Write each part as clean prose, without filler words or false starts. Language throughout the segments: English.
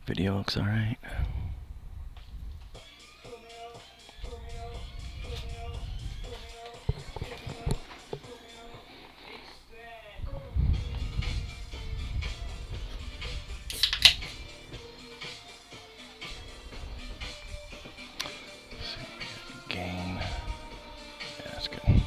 Video looks alright. Gain. Yeah, that's good.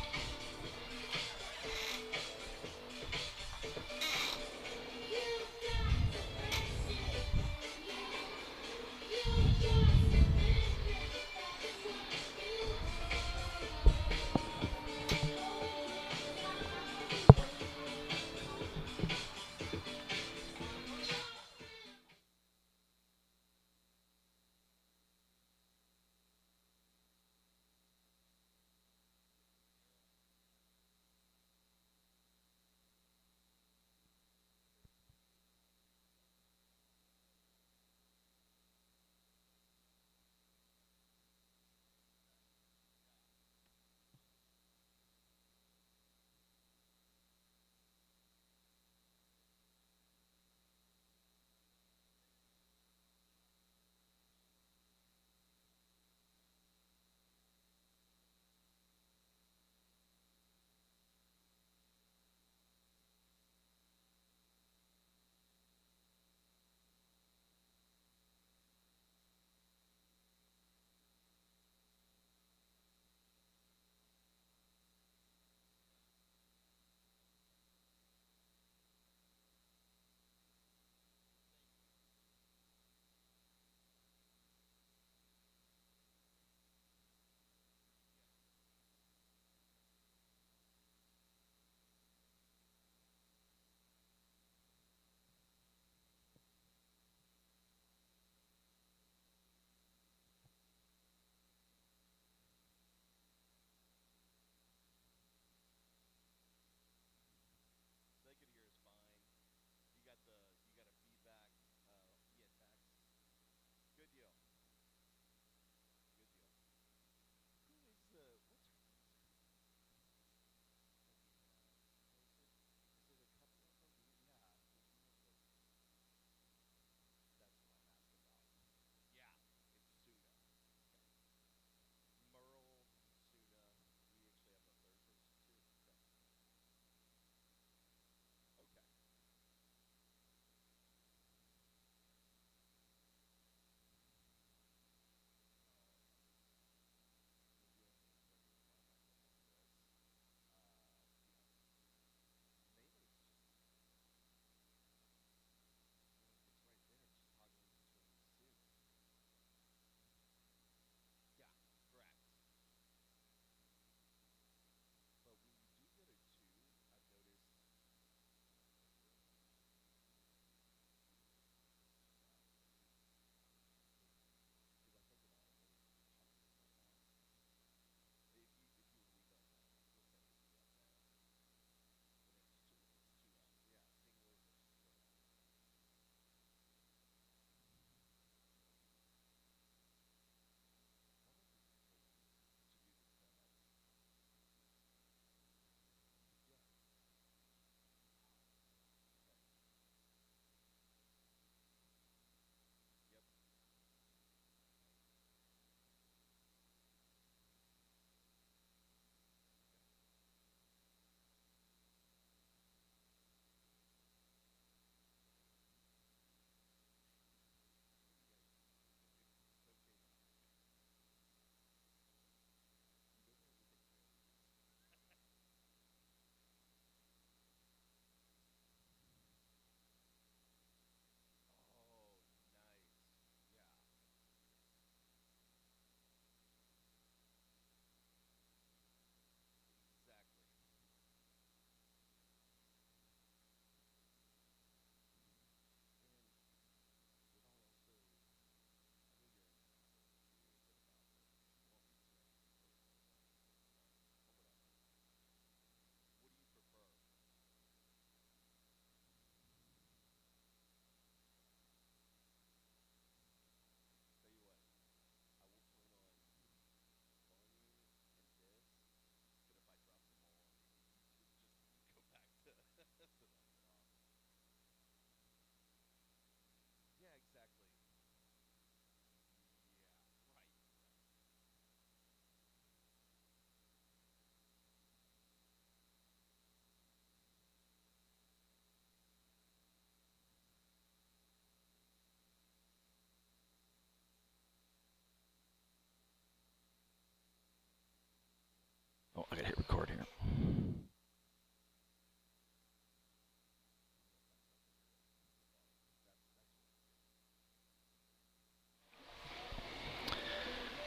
hit record here.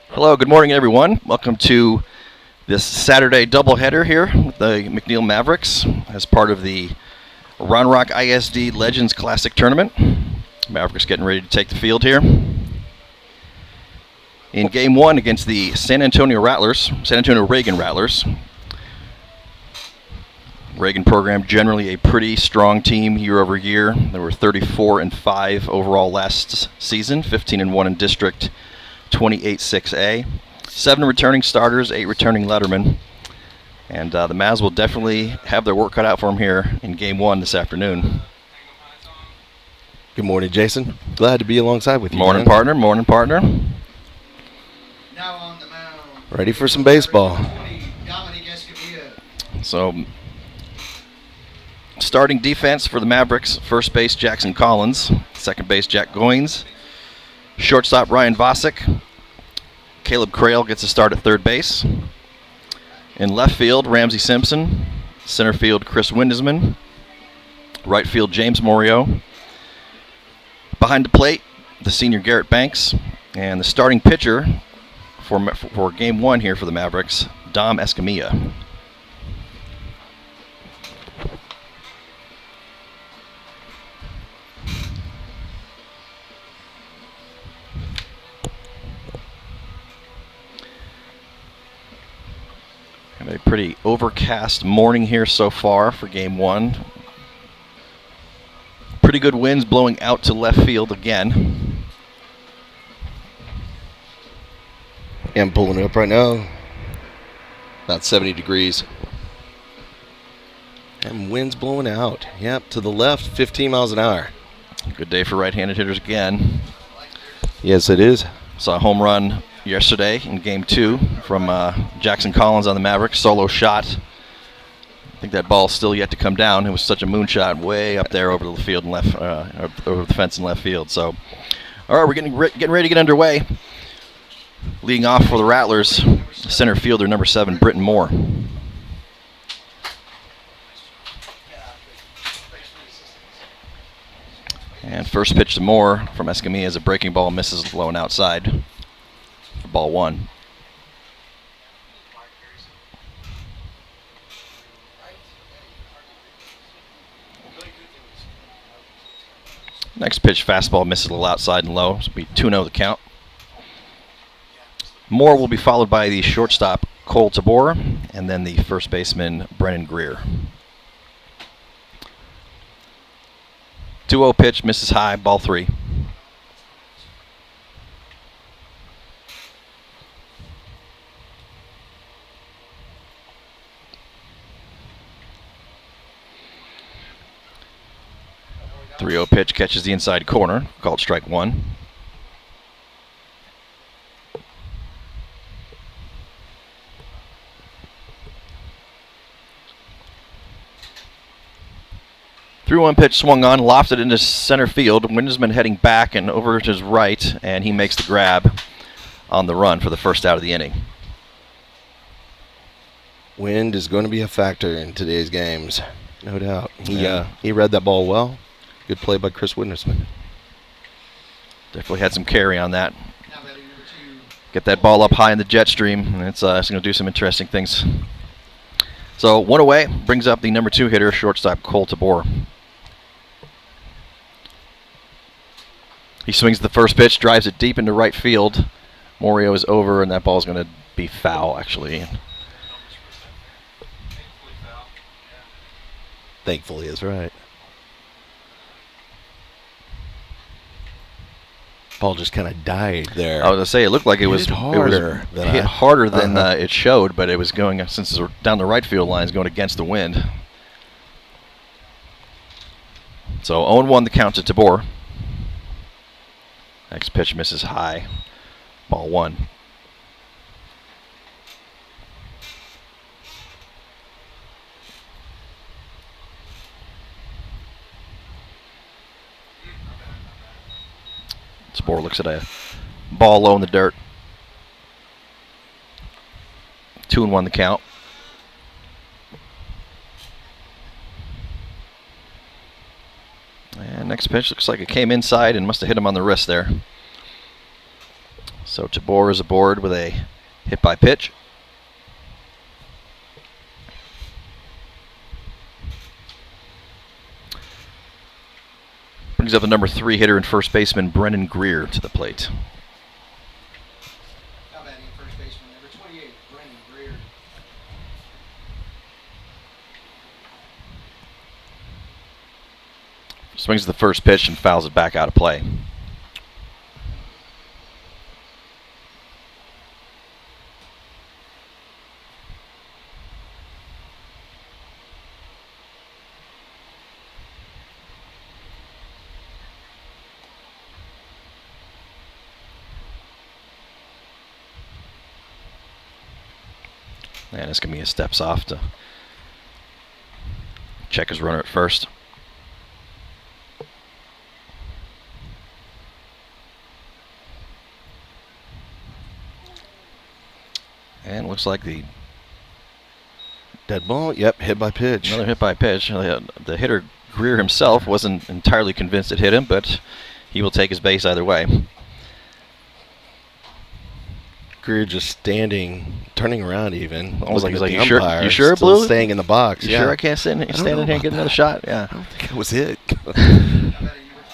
Hello, good morning, everyone. Welcome to this Saturday doubleheader here with the McNEIL Mavericks as part of the RRISD Legends Classic Tournament. Mavericks getting ready to take the field here. In Game 1 against the San Antonio Reagan Rattlers. Reagan program generally a pretty strong team year over year. They were 34-5 overall last season, 15-1 in district, 28-6A. 7 returning starters, 8 returning lettermen. And the Mavs will definitely have their work cut out for them here in Game 1 this afternoon. Good morning, Jason. Glad to be alongside with you. Morning, partner. Morning, partner. Now on the mound. Ready for some baseball. So, starting defense for the Mavericks, first base Jackson Collins, second base Jack Goins, shortstop Ryan Vosick, Caleb Crail gets a start at third base. In left field, Ramsey Simpson, center field Chris Windesman, right field James Morio, behind the plate the senior Garrett Banks, and the starting pitcher for Game 1 here for the Mavericks, Dom Escamilla. And a pretty overcast morning here so far for Game 1. Pretty good winds blowing out to left field again. Yeah, I'm pulling it up right now. About 70 degrees. And wind's blowing out. Yep, to the left, 15 miles an hour. Good day for right-handed hitters again. Yes, it is. Saw a home run yesterday in Game 2 from Jackson Collins on the Mavericks. Solo shot. I think that ball's still yet to come down. It was such a moonshot way up there over the field and left, over the fence in left field. So, all right, we're getting ready to get underway. Leading off for the Rattlers, center fielder number 7, Britton Moore. And first pitch to Moore from Escamilla as a breaking ball misses low and outside for ball 1. Next pitch, fastball misses a little outside and low. This will be 2-0 the count. Moore will be followed by the shortstop, Cole Tabor, and then the first baseman, Brennan Greer. 2-0 pitch, misses high, ball 3. The 3-0 pitch catches the inside corner, called strike 1. Through one pitch, swung on, lofted into center field. Windesman heading back and over to his right, and he makes the grab on the run for the first out of the inning. Wind is going to be a factor in today's games, no doubt. He read that ball well. Good play by Chris Windesman. Definitely had some carry on that. Get that ball up high in the jet stream, and it's going to do some interesting things. So 1 away, brings up the number 2 hitter, shortstop Cole Tabor. He swings the first pitch, drives it deep into right field. Morio is over, and that ball is going to be foul, actually. Thankfully is right. Ball just kind of died there. I was going to say, it looked like it was harder than it showed, but it was going, since it's down the right field line, it's going against the wind. So 0-1 the count to Tabor. Next pitch misses high. Ball 1. Tabor looks at a ball low in the dirt. 2-1 the count. And next pitch looks like it came inside and must have hit him on the wrist there. So Tabor is aboard with a hit by pitch. Brings up the number 3 hitter and first baseman Brennan Greer to the plate. How about him, first baseman number 28, Brennan Greer. Swings the first pitch and fouls it back out of play. And Escamilla steps off to check his runner at first. And looks like the Dead ball. Yep, hit by pitch. another hit by pitch. The hitter Greer himself wasn't entirely convinced it hit him, but he will take his base either way. Greer just standing, turning around even. Almost like looking he's at like, the you sure? umpire, You sure, still Blue? staying in the box. You yeah. sure I can't stand in here and get another shot? Yeah. I don't think I was hit. How about him, number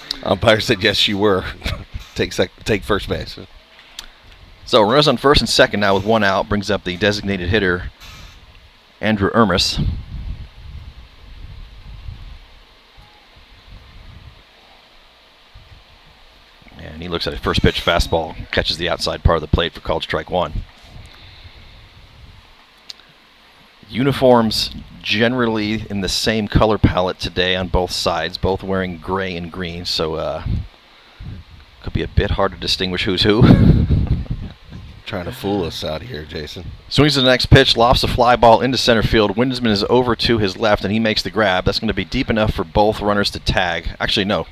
3? Umpire said yes, you were. Take first base. So runners on first and second now with one out brings up the designated hitter Andrew Ermis. And he looks at a first pitch fastball, catches the outside part of the plate for called strike 1. Uniforms generally in the same color palette today on both sides, both wearing gray and green, so could be a bit hard to distinguish who's who. Trying to fool us out here, Jason. Swings to the next pitch, lofts a fly ball into center field. Windesman is over to his left, and he makes the grab. That's going to be deep enough for both runners to tag. Actually, no.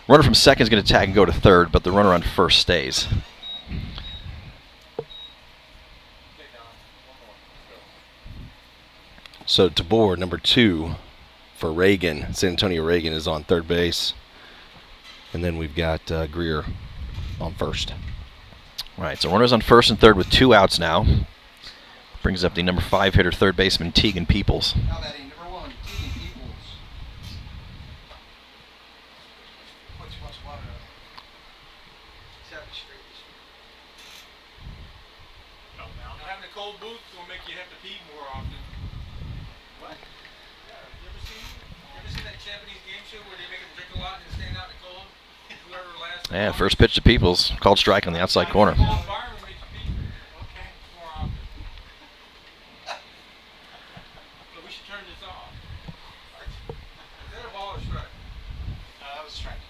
Runner from second is going to tag and go to third, but the runner on first stays. So Tabor, number 2 for Reagan. San Antonio Reagan is on third base. And then we've got Greer on first. Right, so runners on first and third with 2 outs now. Brings up the number 5 hitter, third baseman Tegan Peoples. How about him, number 1, Tegan Peoples? Put too much water on it. Set it straight this way. Now, having a cold boot will make you have to pee more often. What? Yeah, you ever seen that Japanese game show where they make them drink a lot and stand out in the cold? Whoever lasts. And first pitch to Peoples, called strike on the outside corner. Cold environment makes you pee. Okay, more often. So we should turn this off. Is that a ball or strike? That was a strike.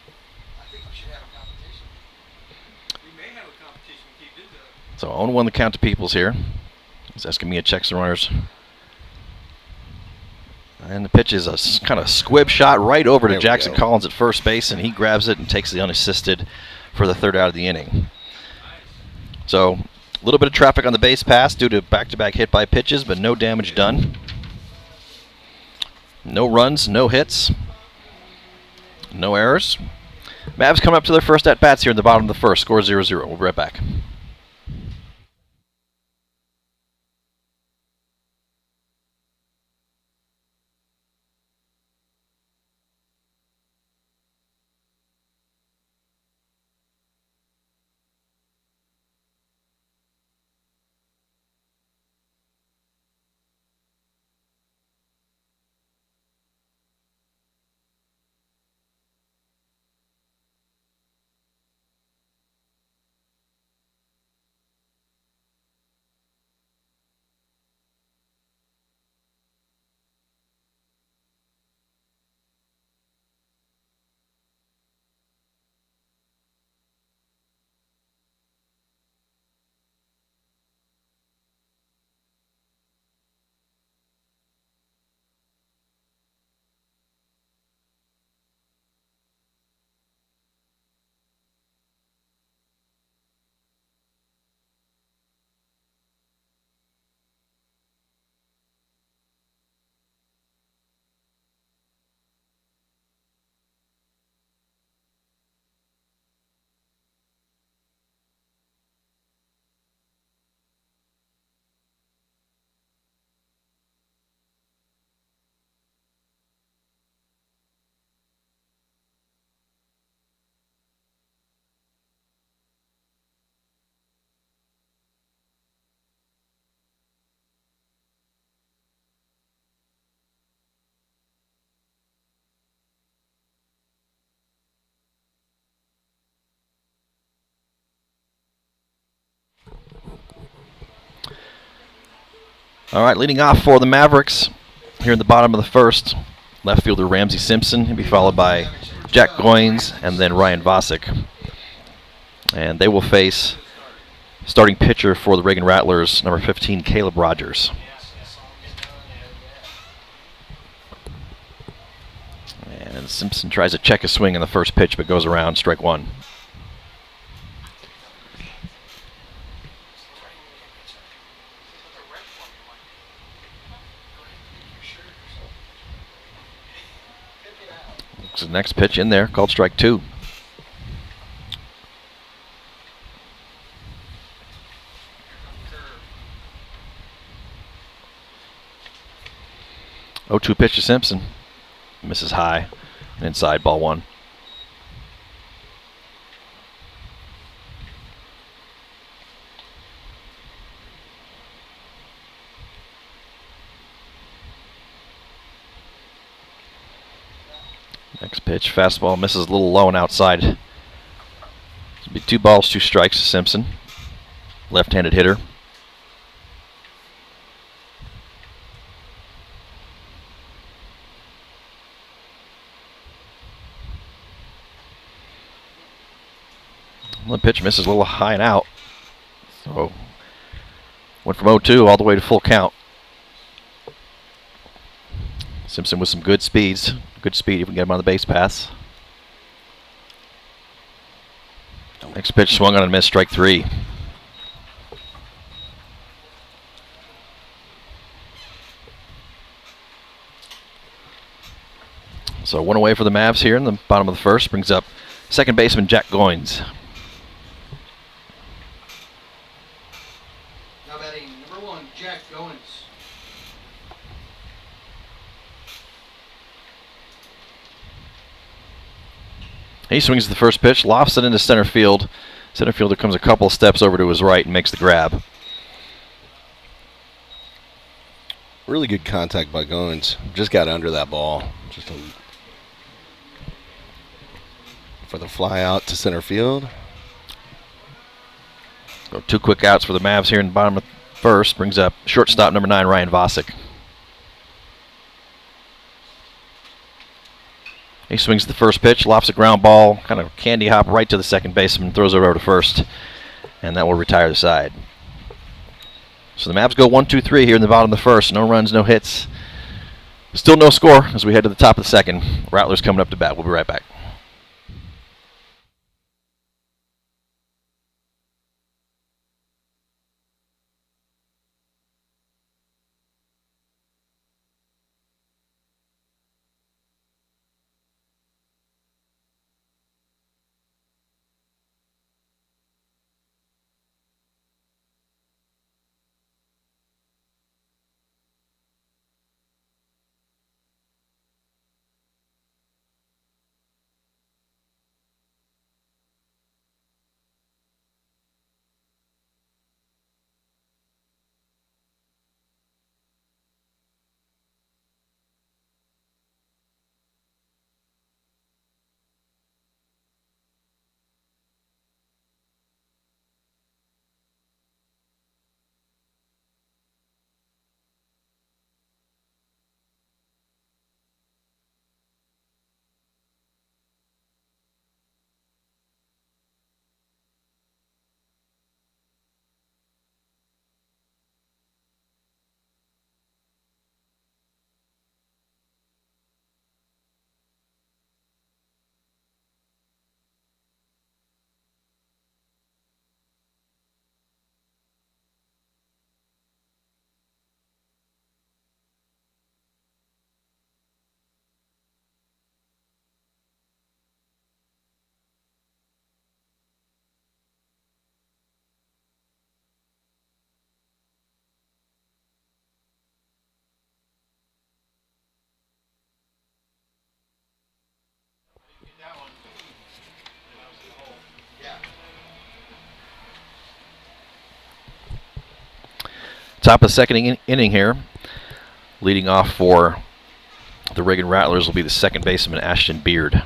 I think we should have a competition. We may have a competition to keep this up. So 0-1 the count to Peoples here. As Escamilla checks the runners. And the pitch is a kind of squib shot right over to There we Jackson go. Collins at first base, and he grabs it and takes the unassisted for the third out of the inning. So a little bit of traffic on the base pass due to back-to-back hit by pitches, but no damage done. No runs, no hits, no errors. Mavs coming up to their first at-bats here in the bottom of the first. Score 0-0. We'll be right back. All right, leading off for the Mavericks here in the bottom of the first, left fielder Ramsey Simpson. He'll be followed by Jack Goins and then Ryan Vosick. And they will face starting pitcher for the Reagan Rattlers, number 15, Caleb Rogers. And Simpson tries to check his swing in the first pitch, but goes around, strike one. Looks the next pitch in there, called strike two. Oh, 2 pitch to Simpson. Misses high. And inside, ball one. Next pitch, fastball misses a little low and outside. It'll be 2 balls, 2 strikes to Simpson. Left-handed hitter. The pitch misses a little high and out. So went from 0-2 all the way to full count. Simpson with some good speeds. Good speed if we can get him on the base paths. Next pitch swung on and missed, strike 3. So 1 away for the Mavs here in the bottom of the first. Brings up second baseman Jack Goins. Now batting number 1, Jack Goins. He swings the first pitch, lofts it into center field. Center fielder comes a couple steps over to his right and makes the grab. Really good contact by Goins. Just got under that ball. Just for the fly out to center field. So 2 quick outs for the Mavs here in the bottom of the first. Brings up shortstop number 9, Ryan Vosick. He swings the first pitch, lofts a ground ball, kind of candy hop right to the second baseman, throws it over to first, and that will retire the side. So the Mavs go 1-2-3 here in the bottom of the first. No runs, no hits. Still no score as we head to the top of the second. Rattlers coming up to bat. We'll be right back. Top of the second inning here. Leading off for the Reagan Rattlers will be the second baseman, Ashton Beard.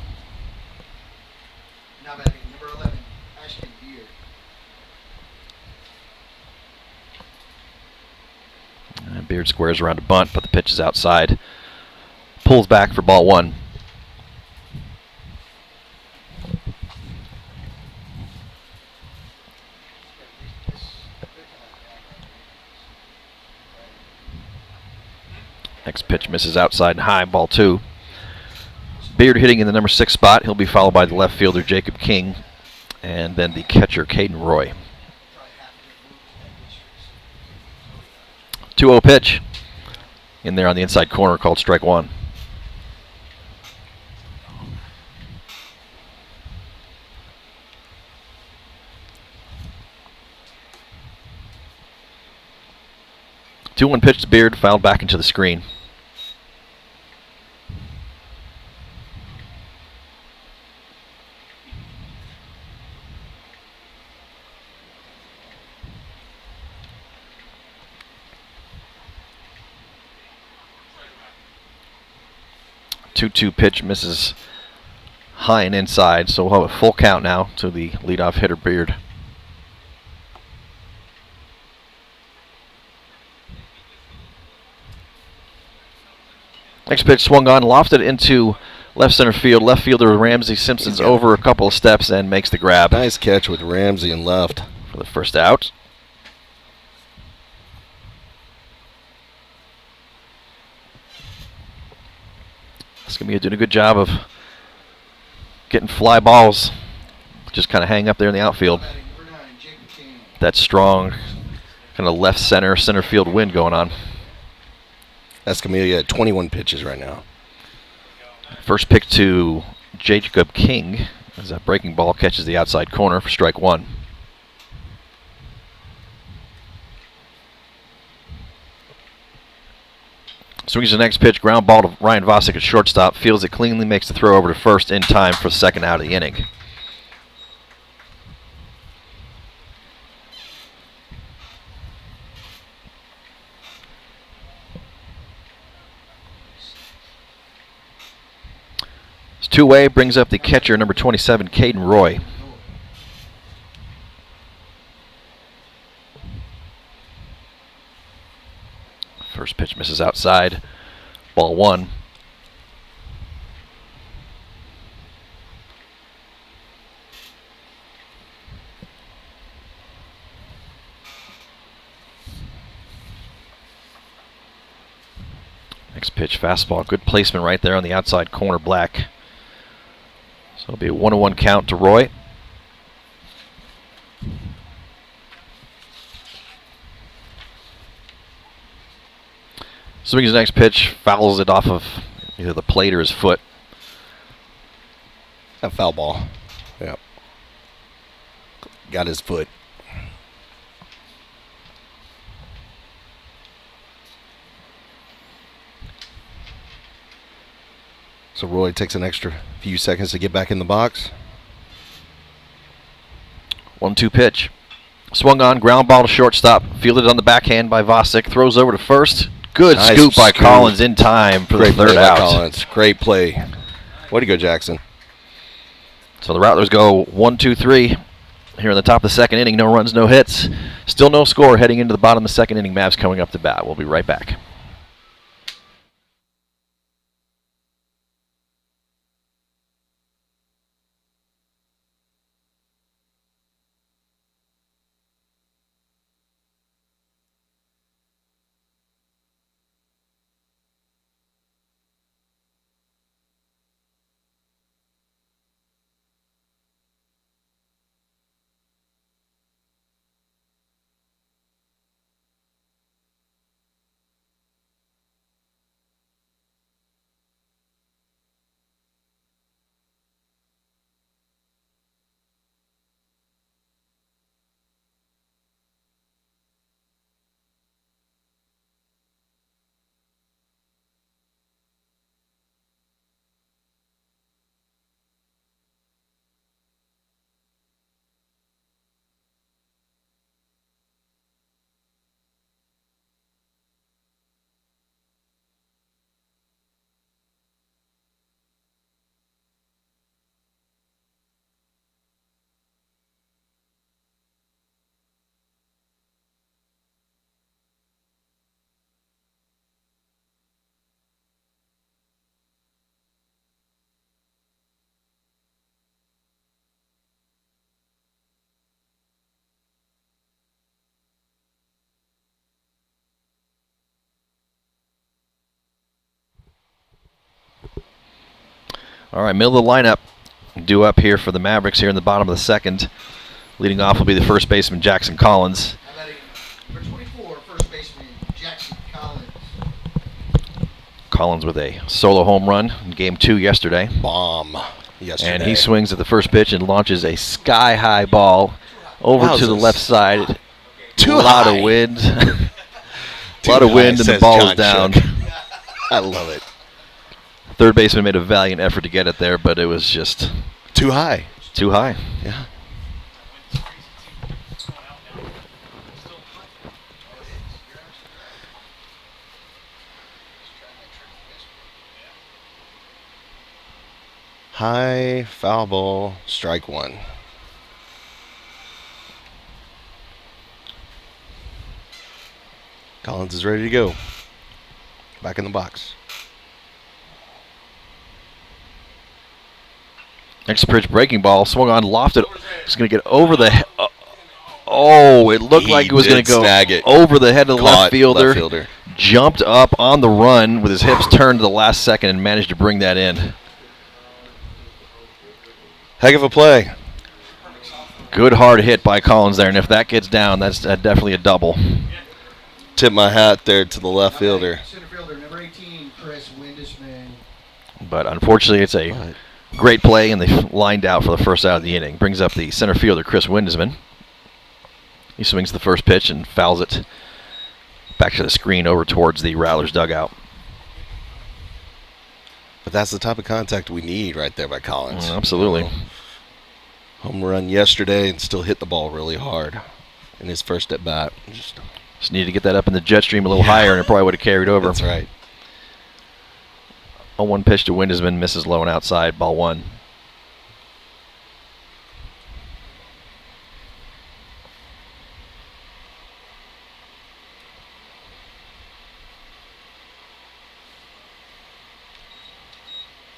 Now batting number 11, Ashton Beard. Beard squares around a bunt, but the pitch is outside. Pulls back for ball 1. Next pitch misses outside and high, ball 2. Beard hitting in the number 6 spot. He'll be followed by the left fielder, Jacob King, and then the catcher, Caden Roy. 2-0 pitch in there on the inside corner, called strike 1. Two-one pitch to Beard, fouled back into the screen. Two-two pitch misses high and inside, so we'll have a full count now to the leadoff hitter, Beard. Next pitch swung on, lofted into left center field. Left fielder Ramsey Simpson's over a couple of steps and makes the grab. Nice catch with Ramsey and left for the first out. Escamilla doing a good job of getting fly balls, just kind of hang up there in the outfield. That strong kind of left center field wind going on. Escamilla at 21 pitches right now. First pick to Jacob King as that breaking ball catches the outside corner for strike 1. Swings the next pitch, ground ball to Ryan Vosick at shortstop, fields it cleanly, makes the throw over to first in time for the second out of the inning. It's two-way, brings up the catcher, number 27, Caden Roy. First pitch misses outside, ball 1. Next pitch, fastball, good placement right there on the outside corner, black. So it'll be a 1-1 count to Roy. Swings the next pitch, fouls it off of either the plate or his foot. A foul ball. Yep. Got his foot. So Roy takes an extra few seconds to get back in the box. 1-2 pitch. Swung on, ground ball to shortstop, fielded on the backhand by Vosick, throws over to first. Good Nice scoop by scoop. Collins in time for Great the third play by out. Collins. Great play. Way to go, Jackson. So the Rattlers go 1-2-3 here in the top of the second inning. No runs, no hits. Still no score heading into the bottom of the second inning. Mavs coming up to bat. We'll be right back. All right, middle of the lineup. Due up here for the Mavericks here in the bottom of the second. Leading off will be the first baseman, Jackson Collins. How about number 24, first baseman, Jackson Collins. Collins with a solo home run in Game 2 yesterday. Bomb yesterday. And he swings at the first pitch and launches a sky-high ball over to the left side. Too a lot high. of wind. a Too lot of high, wind and the says ball's John down. Shook. I love it. Third baseman made a valiant effort to get it there, but it was just Too high. too high. Yeah. High, foul ball, strike one. Collins is ready to go. Back in the box. Next pitch, breaking ball, swung on, lofted. It's going to get over the head. Oh, it looked like it was going to go snag it. over the head of the Caught left fielder. left fielder. Jumped up on the run with his hips turned to the last second and managed to bring that in. Heck of a play. Good hard hit by Collins there, and if that gets down, that's definitely a double. Tip my hat there to the left fielder. Center fielder, number 18, Chris Windisman. But unfortunately, it's a great play, and they lined out for the first out of the inning. Brings up the center fielder, Chris Windisman. He swings the first pitch and fouls it back to the screen over towards the Rattlers dugout. But that's the type of contact we need right there by Collins. Absolutely. Home run yesterday and still hit the ball really hard in his first at bat. Just need to get that up in the jet stream a little higher, and it probably would have carried over. That's right. A 1 pitch to Windisman, misses low and outside, ball one.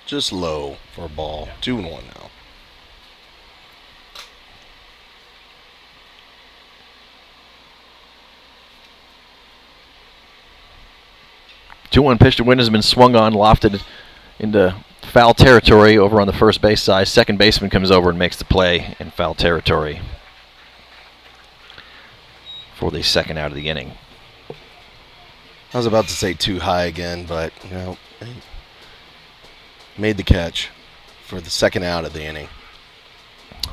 Just low for a ball. 2-1 now. Two-one pitch to Windisman, swung on, lofted into foul territory over on the first base side. Second baseman comes over and makes the play in foul territory for the second out of the inning. I was about to say too high again, but you know, made the catch for the second out of the inning.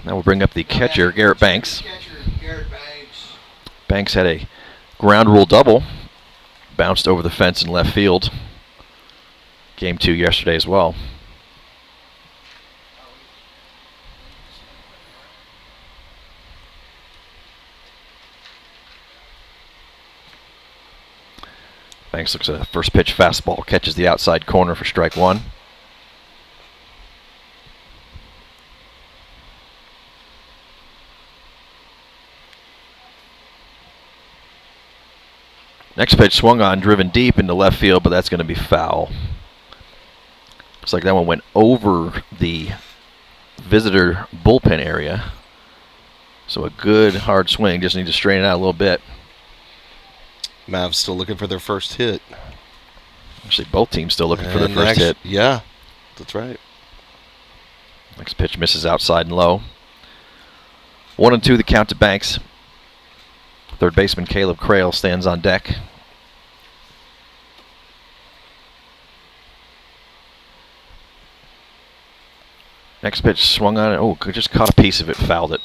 Now we'll bring up the catcher, Garrett Banks. Banks had a ground rule double. Bounced over the fence in left field. Game 2 yesterday as well. Banks looks at a first pitch fastball, catches the outside corner for strike one. Next pitch swung on, driven deep into left field, but that's going to be foul. Looks like that one went over the visitor bullpen area. So a good hard swing, just need to straighten it out a little bit. Mavs still looking for their first hit. Actually, both teams still looking for their first hit. Yeah, that's right. Next pitch misses outside and low. 1-2 the count to Banks. Third baseman Caleb Crail stands on deck. Next pitch swung on it. Oh, just caught a piece of it, fouled it.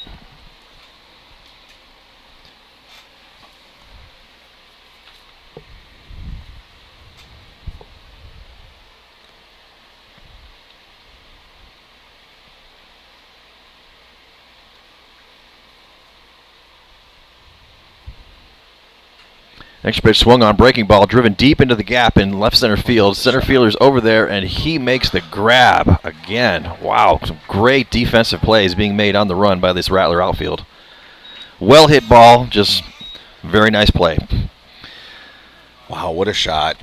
Next pitch swung on, breaking ball, driven deep into the gap in left center field. Center fielder's over there, and he makes the grab again. Wow, some great defensive plays being made on the run by this Rattler outfield. Well hit ball, just very nice play. Wow, what a shot.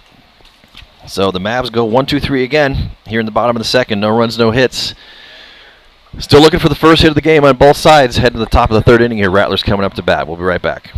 So the Mavs go 1-2-3 again here in the bottom of the second. No runs, no hits. Still looking for the first hit of the game on both sides. Head to the top of the third inning here. Rattlers coming up to bat. We'll be right back.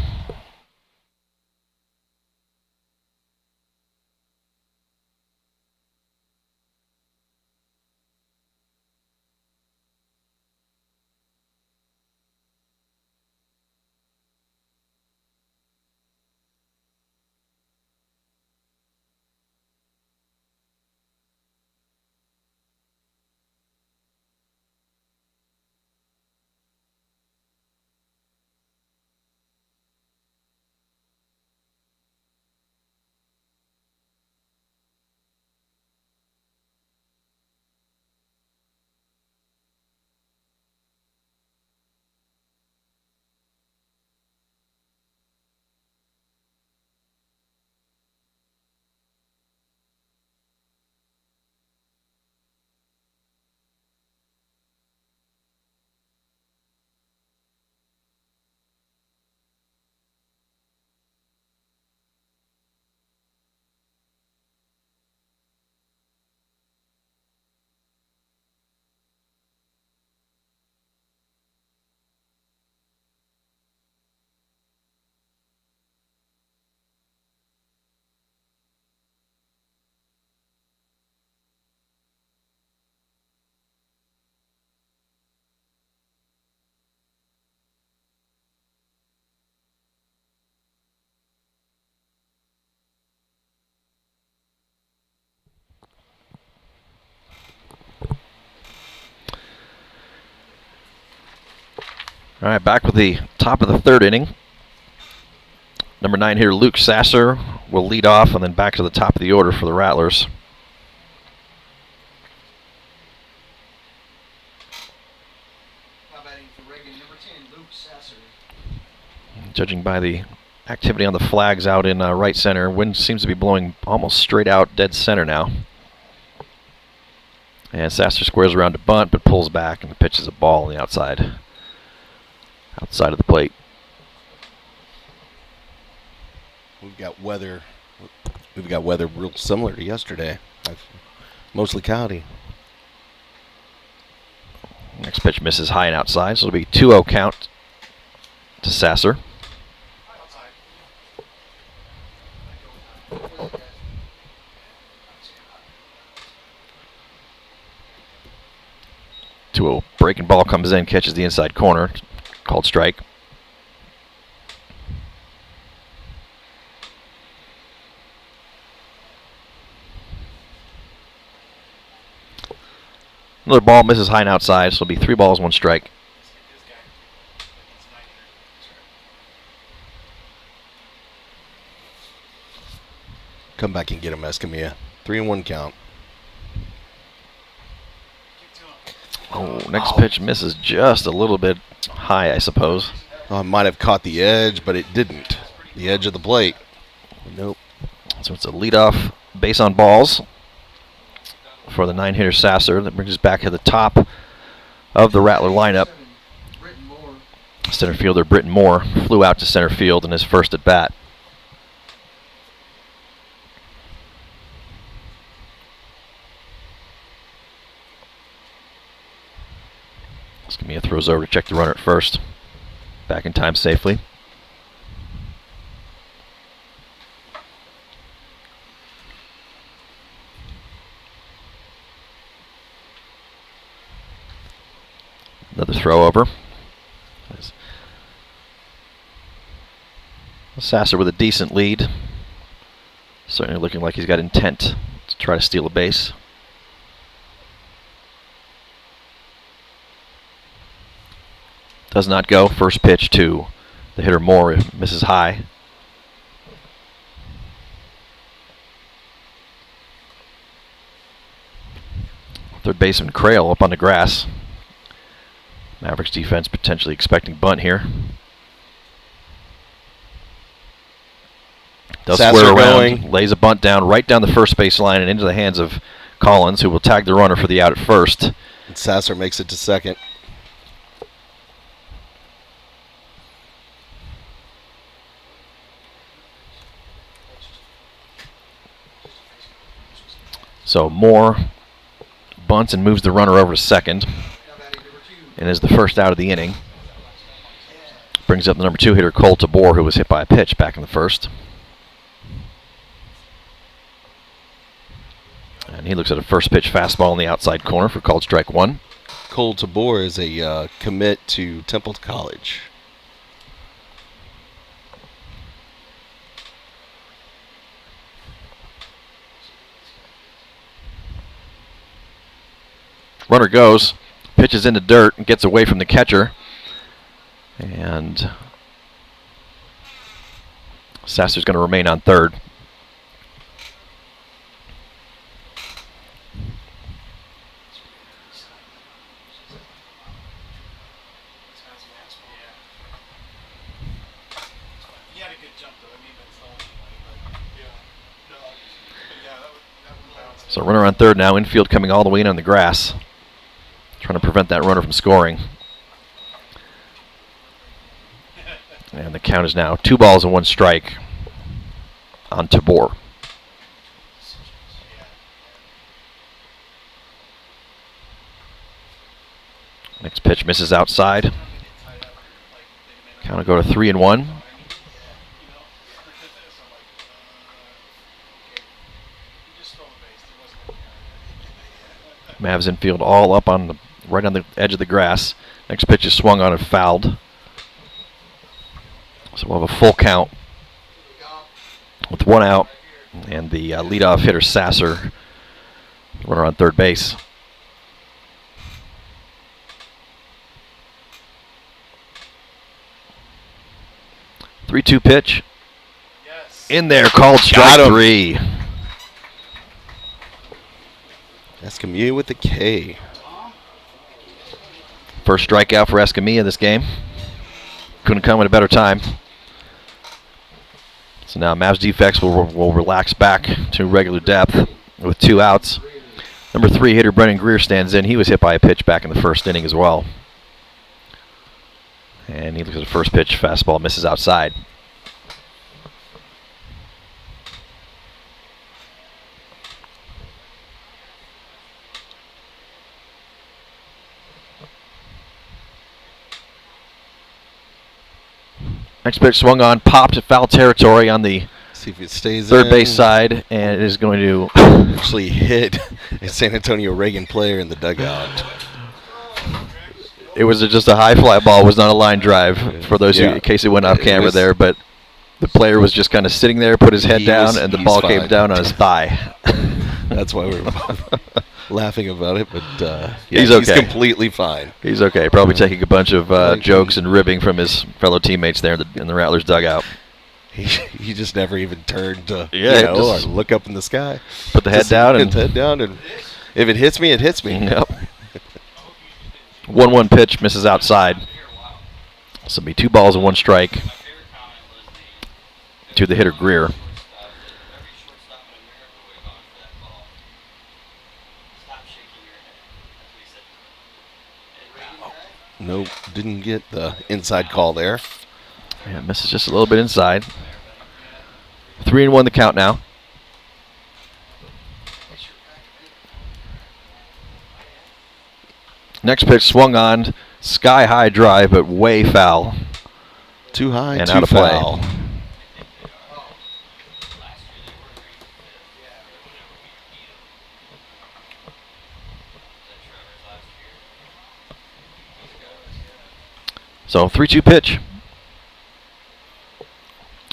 All right, back with the top of the third inning. Number 9 here, Luke Sasser, will lead off, and then back to the top of the order for the Rattlers. Now batting for Reagan, number 10, Luke Sasser. Judging by the activity on the flags out in right center, wind seems to be blowing almost straight out dead center now. And Sasser squares around to bunt, but pulls back and pitches a ball on the outside of the plate. We've got weather real similar to yesterday. Mostly cloudy. Next pitch misses high and outside, so it'll be 2-0 count to Sasser. Outside. 2-0 breaking ball comes in, catches the inside corner, called strike. Another ball misses high and outside, so it'll be 3 balls, 1 strike. Come back and get him, Escamilla. 3-1 count. Oh, next pitch misses just a little bit high, I suppose. Oh, it might have caught the edge, but it didn't. The edge of the plate. Nope. So it's a leadoff base on balls for the 9-hitter Sasser. That brings us back to the top of the Rattler lineup. Center fielder Britton Moore flew out to center field in his first at bat. Escamilla throws over to check the runner at first. Back in time safely. Another throw over. Sasser with a decent lead. Certainly looking like he's got intent to try to steal a base. Does not go. First pitch to the hitter Moore, misses high. Third baseman Crail up on the grass. Mavericks defense potentially expecting bunt here. Does Sasser square around, going. lays a bunt down right down the first base line and into the hands of Collins, who will tag the runner for the out at first. And Sasser makes it to second. So Moore bunts and moves the runner over to second, and is the first out of the inning. Brings up the number 2 hitter Cole Tabor, who was hit by a pitch back in the first. And he looks at a first pitch fastball in the outside corner for called strike 1. Cole Tabor is a commit to Temple College. Runner goes, pitches into dirt and gets away from the catcher. And Sasser's going to remain on third. He had a good jump though. I mean, that's the only way. So runner on third now, infield coming all the way in on the grass. Trying to prevent that runner from scoring. And the count is now 2 balls and 1 strike on Tabor. Next pitch misses outside. Count will go to 3-1. Mavs infield all up on the right on the edge of the grass. Next pitch is swung on and fouled. So we'll have a full count with 1 out, and the leadoff hitter Sasser, runner on third base. 3-2 pitch. Yes. In there, called Got strike him. 3. Escamilla with the K. First strikeout for Escamilla this game. Couldn't come at a better time. So now Mavs defects will relax back to regular depth with 2 outs. Number 3 hitter Brennan Greer stands in. He was hit by a pitch back in the first inning as well. And he looks at the first pitch, fastball misses outside. Next pitch swung on, popped at foul territory on the See if it stays third in. base side, and it is going to Actually hit a San Antonio Reagan player in the dugout. It was just a high fly ball. It was not a line drive for those who, Yeah. in case it went off It camera was- there. But the player was just kind of sitting there, put his head He down, was- and the he's ball came fine. down on his thigh. That's why we were laughing about it, but yeah, He's he's okay. completely fine. He's okay. Probably taking a bunch of Like- jokes and ribbing from his fellow teammates there in the Rattlers dugout. He just never even turned to Yeah, you know, just or look up in the sky. Put the head Just down put and the head down, and if it hits me, it hits me. Yep. 1-1 pitch misses outside. So it'll be 2 balls and 1 strike to the hitter Greer. Nope, didn't get the inside call there. Yeah, misses just a little bit inside. 3-1 the count now. Next pitch swung on, sky high drive, but way foul. Too high, And too out of play. foul. So 3-2 pitch.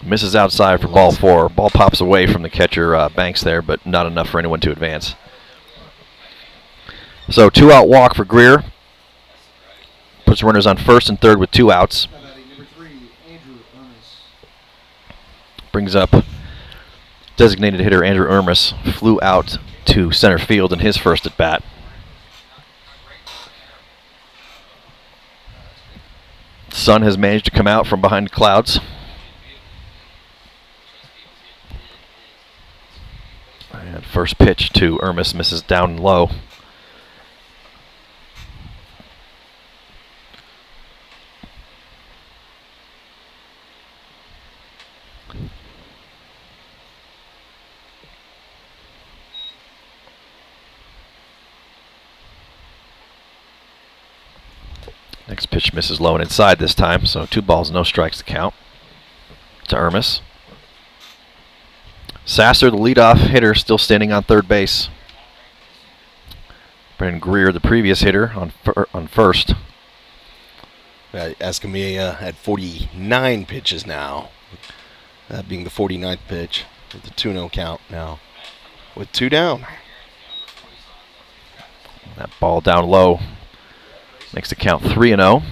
Misses outside for ball 4. Ball pops away from the catcher Banks there, but not enough for anyone to advance. So 2-out walk for Greer. Puts runners on first and third with 2 outs. Number 3, Andrew Ernest. Brings up designated hitter Andrew Ermis. Flew out to center field in his first at bat. Sun has managed to come out from behind the clouds. And first pitch to Ermis misses down low. Next pitch misses low and inside this time, so 2 balls, no strikes to count to Ermis. Sasser, the leadoff hitter, still standing on third base. Brendan Greer, the previous hitter, on first. Escamilla had 49 pitches now. That being the 49th pitch with the 2-0 count now. With 2 down. That ball down low makes the count 3-0.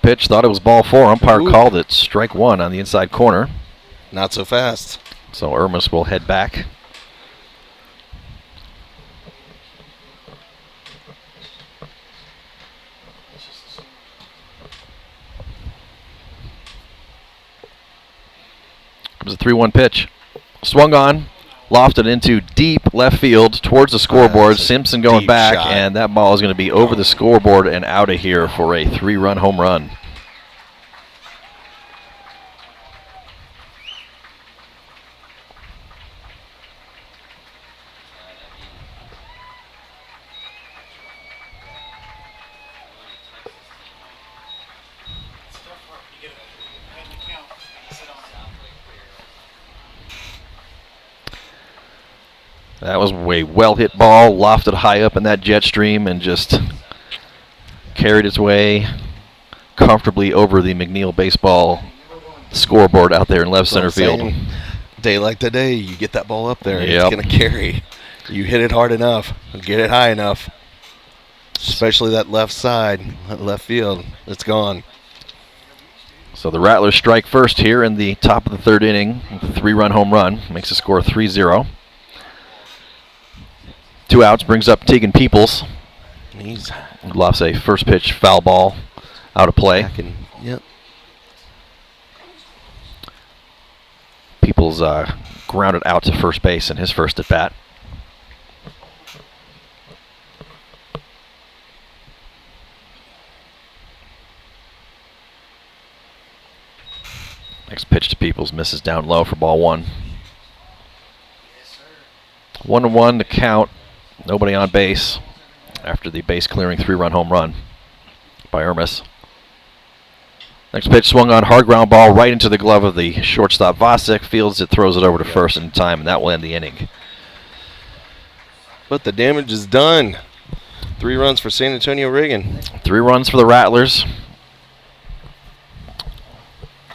Pitch, thought it was ball 4. Umpire Ooh. called it strike 1 on the inside corner. Not so fast. So Ermis will head back. Comes a 3-1 pitch. Swung on, lofted into deep left field towards the scoreboard. That's a Simpson going deep back, shot. and that ball is going to be over the scoreboard and out of here for a 3-run home run. It's tough work to get ahead in the count and sit on it. That was a well hit ball, lofted high up in that jet stream and just carried its way comfortably over the McNEIL baseball scoreboard out there in left center That's what I'm field. saying. Day like today, you get that ball up there, and Yep. it's going to carry. You hit it hard enough, get it high enough. Especially that left side, that left field. It's gone. So the Rattlers strike first here in the top of the third inning. 3-run home run. Makes the score 3-0. 2 outs, brings up Tegan Peoples. He's Lofts a first pitch foul ball out of play. backing. Yep. Peoples grounded out to first base in his first at bat. Next pitch to Peoples, misses down low for ball 1. 1-1 to count. Nobody on base after the base clearing 3-run home run by Ermis. Next pitch swung on, hard ground ball right into the glove of the shortstop Vasic. Fields it, throws it over to first in time, and that will end the inning. But the damage is done. 3 runs for San Antonio Reagan. 3 runs for the Rattlers.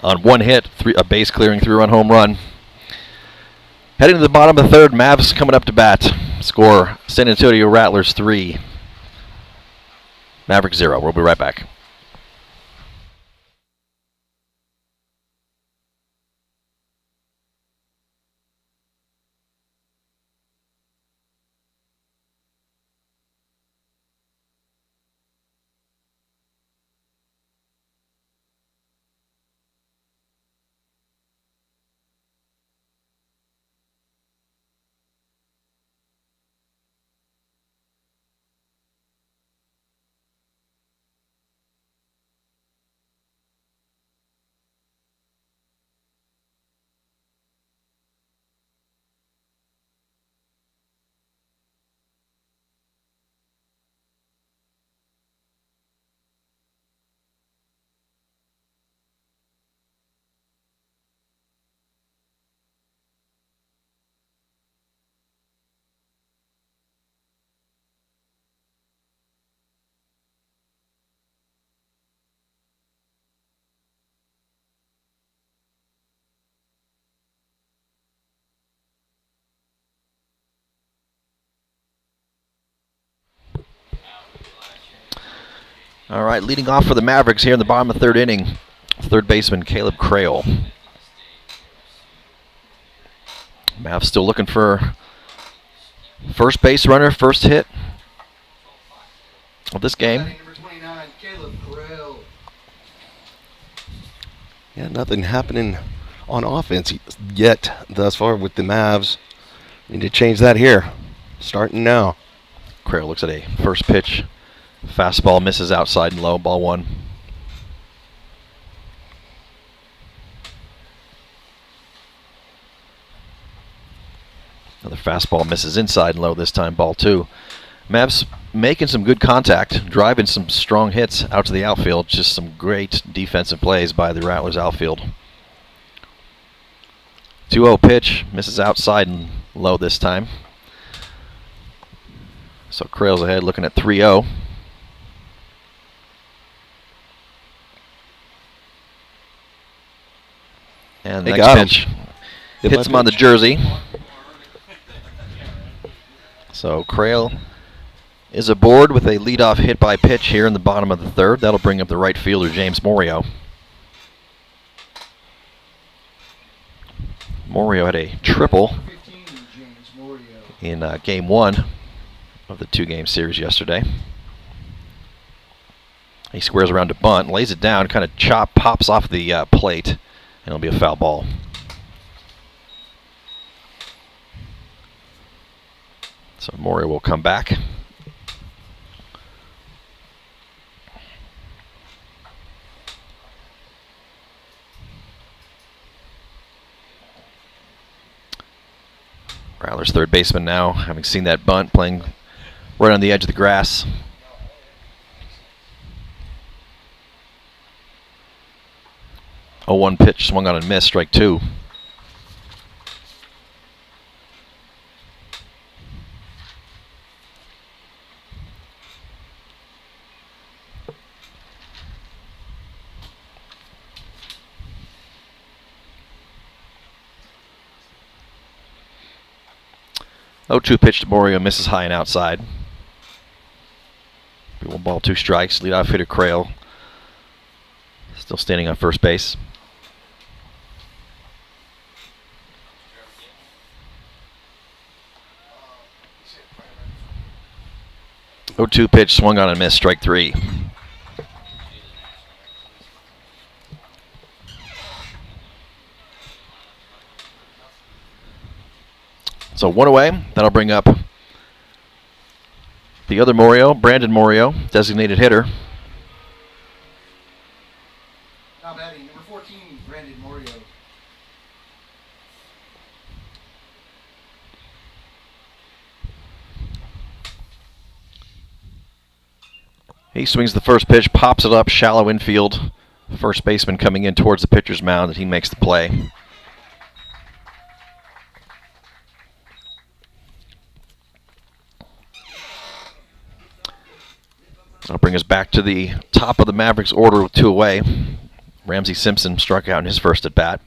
On 1 hit, a base clearing 3-run home run. Heading to the bottom of the third, Mavs coming up to bat. Score San Antonio Rattlers 3, Mavericks 0. We'll be right back. All right, leading off for the Mavericks here in the bottom of the third inning, third baseman Caleb Crail. Mavs still looking for first base runner, first hit of this game. Number 29, Caleb Correll. Yeah, nothing happening on offense yet thus far with the Mavs. Need to change that here. Starting now. Crail looks at a first pitch. Fastball misses outside and low, ball 1. Another fastball misses inside and low this time, ball 2. Mavs making some good contact, driving some strong hits out to the outfield. Just some great defensive plays by the Rattlers outfield. 2-0 pitch, misses outside and low this time. So Crail's ahead looking at 3-0. And the They next got him. pitch Hit hits my him on the pitch. jersey. So Crail is aboard with a leadoff hit by pitch here in the bottom of the third. That'll bring up the right fielder, James Morio. Morio had a triple 15, James Morio. in game 1 of the 2-game series yesterday. He squares around to bunt, lays it down, kind of pops off the plate, and it'll be a foul ball. So Morio will come back. Rattlers third baseman now, having seen that bunt, playing right on the edge of the grass. Oh, 1 pitch swung on and missed, strike 2. Oh, 2 pitch to Morio, misses high and outside. ball, 2 strikes. Leadoff hitter Crail still standing on first base. 0-2 pitch, swung on and missed, strike 3. So 1 away. That'll bring up the other Morio, Brandon Morio, designated hitter. Now batting, number 14, Brandon Morio. He swings the first pitch, pops it up, shallow infield. First baseman coming in towards the pitcher's mound, and he makes the play. That'll bring us back to the top of the Mavericks order with 2 away. Ramsey Simpson struck out in his first at bat.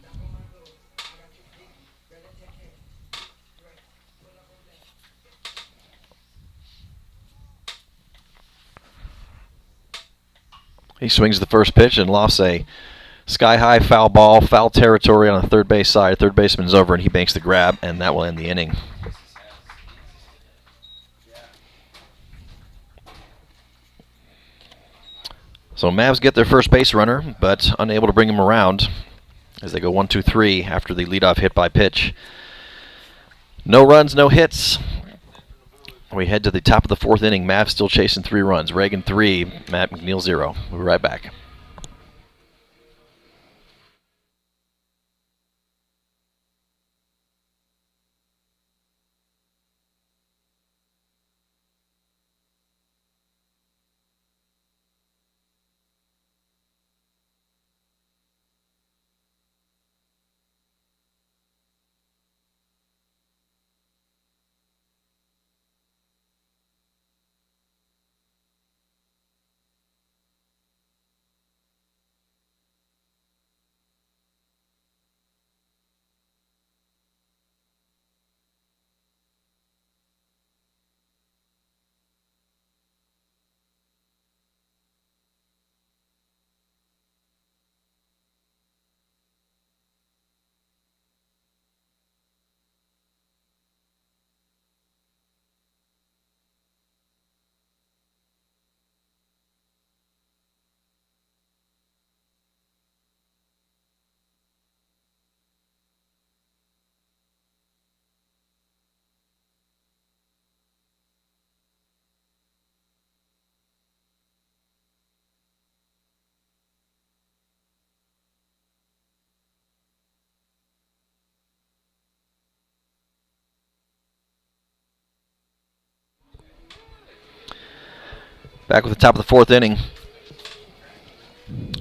He swings the first pitch and lofts a sky-high foul ball, foul territory on the third base side. Third baseman's over, and he makes the grab, and that will end the inning. So Mavs get their first base runner, but unable to bring him around as they go 1-2-3 after the leadoff hit by pitch. No runs, no hits. We head to the top of the 4th inning. Mavs still chasing 3 runs. Reagan 3, McNEIL 0. We'll be right back. Back with the top of the 4th inning.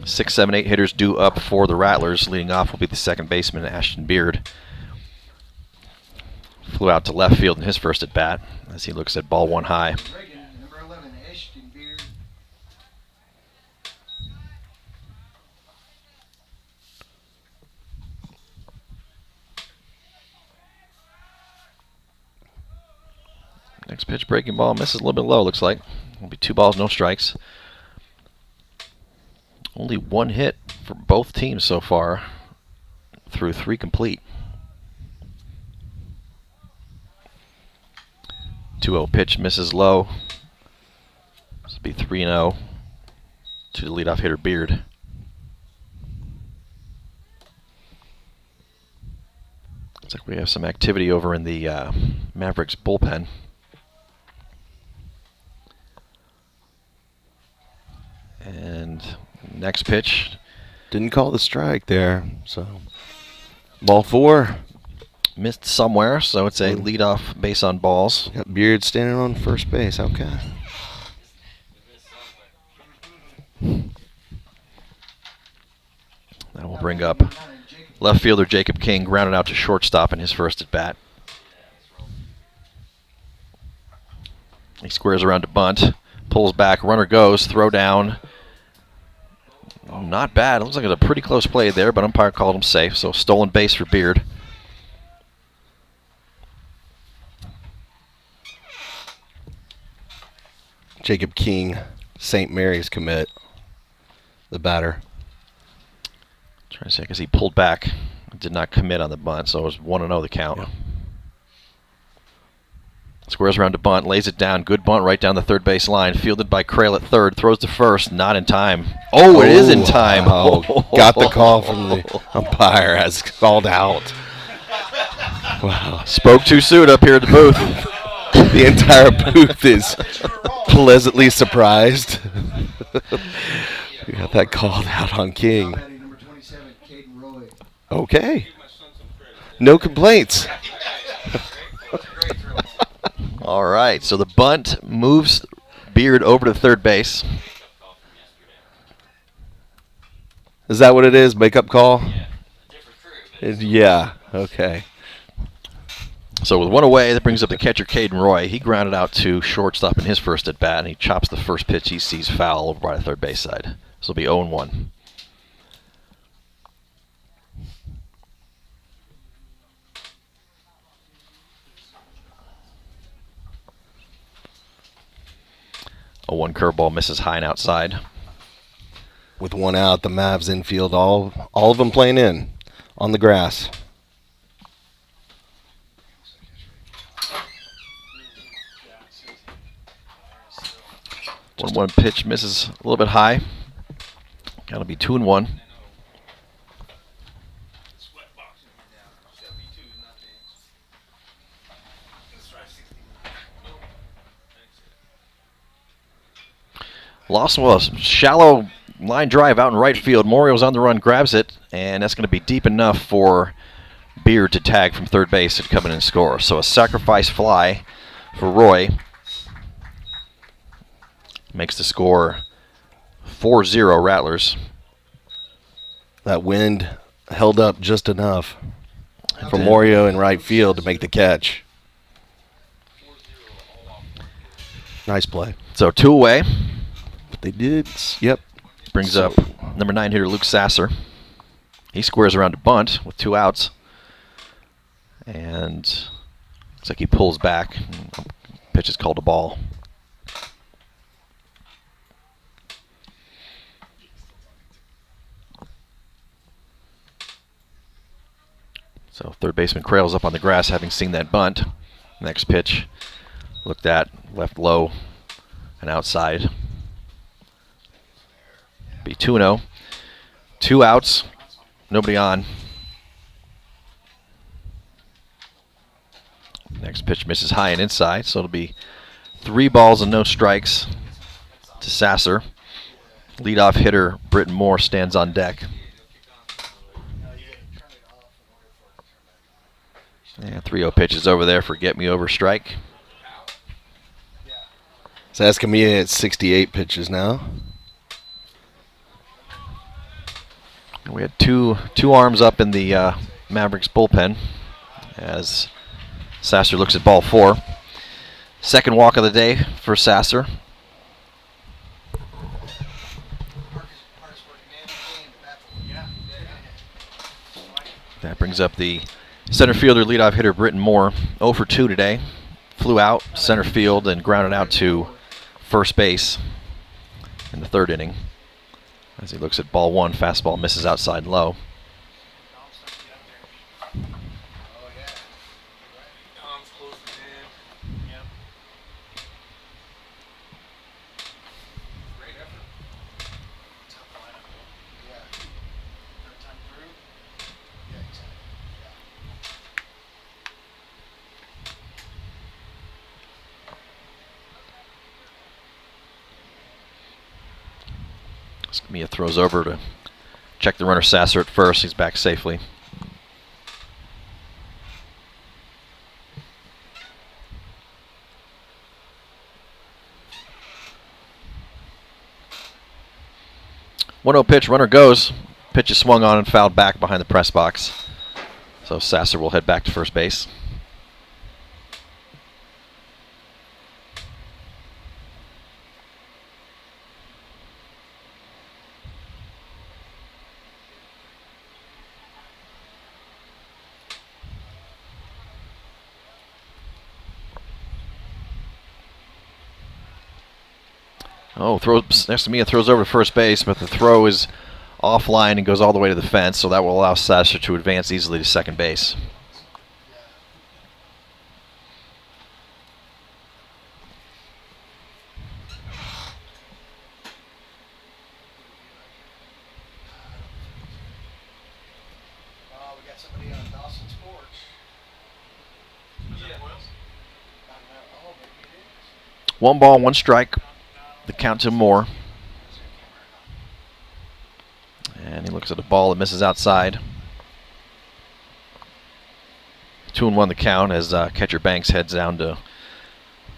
6, 7, 8 hitters due up for the Rattlers. Leading off will be the second baseman, Ashton Beard. Flew out to left field in his first at bat as he looks at ball 1 high. Reagan, number 11, Ashton Beard. Next pitch, breaking ball, misses a little bit low, looks like. Will be 2 balls, no strikes. Only 1 hit for both teams so far through 3 complete. 2-0 pitch, misses low. This will be 3-0 to the leadoff hitter Beard. Looks like we have some activity over in the Mavericks bullpen. And next pitch. Didn't call the strike there, so ball 4. Missed somewhere, so it's a leadoff base on balls. Got Beard standing on first base. Okay. That will bring up left fielder Jacob King, grounded out to shortstop in his first at bat. He squares around to bunt, pulls back, runner goes, throw down. Not bad. Looks like it was a pretty close play there, but umpire called him safe. So stolen base for Beard. Jacob King St. Mary's commit, the batter. Trying to say, because he pulled back, did not commit on the bunt, so it was 1-0 the count. Yeah. Squares around to bunt, lays it down. Good bunt right down the third base line. Fielded by Crail at third. Throws to first. Not in time. Oh, it is in time. Oh, got the call from the umpire as called out. Wow. Spoke too soon up here at the booth. The entire booth is pleasantly surprised. We got that called out on King. Number 27, Caden Roy. Okay. No complaints. All right, so the bunt moves Beard over to third base. Is that what it is? Makeup call? Yeah. Okay. So with one away, that brings up the catcher, Caden Roy. He grounded out to shortstop in his first at bat, and he chops the first pitch he sees foul over by the third base side. This will be 0-1. A 1 curveball misses high and outside. With one out, the Mavs infield, all of them playing in on the grass. One pitch misses a little bit high. Got to be 2-1. Lawson was shallow line drive out in right field. Morio's on the run, grabs it, and that's going to be deep enough for Beard to tag from third base and come in and score. So a sacrifice fly for Roy makes the score 4-0 Rattlers. That wind held up just enough for Morio in right field to make the catch. Nice play. So 2 away. They did. Yep. Brings up number 9 hitter Luke Sasser. He squares around to bunt with 2 outs. And looks like he pulls back. Pitch is called a ball. So third baseman Crail's up on the grass having seen that bunt. Next pitch looked at, left low and outside. Be 2-0. 2 outs. Nobody on. Next pitch misses high and inside, so it'll be 3 balls and no strikes to Sasser. Leadoff hitter Britton Moore stands on deck. Yeah, 3-0 pitches over there for get me over strike. So that's coming in at 68 pitches now. We had two arms up in the Mavericks bullpen as Sasser looks at ball 4. Second walk of the day for Sasser. That brings up the center fielder leadoff hitter Britton Moore. 0 for 2 today. Flew out center field and grounded out to first base in the 3rd inning. As he looks at ball 1, fastball misses outside low. Mia throws over to check the runner Sasser at first. He's back safely. One 0 pitch, runner goes. Pitch is swung on and fouled back behind the press box. So Sasser will head back to first base. Oh, Escamilla throws over to first base, but the throw is offline and goes all the way to the fence, so that will allow Sasser to advance easily to second base. Oh, we got somebody on Dawson's porch. Yeah. Oh, maybe it is. 1 ball, 1 strike. The count to Moore. And he looks at a ball that misses outside. 2-1 the count as catcher Banks heads down to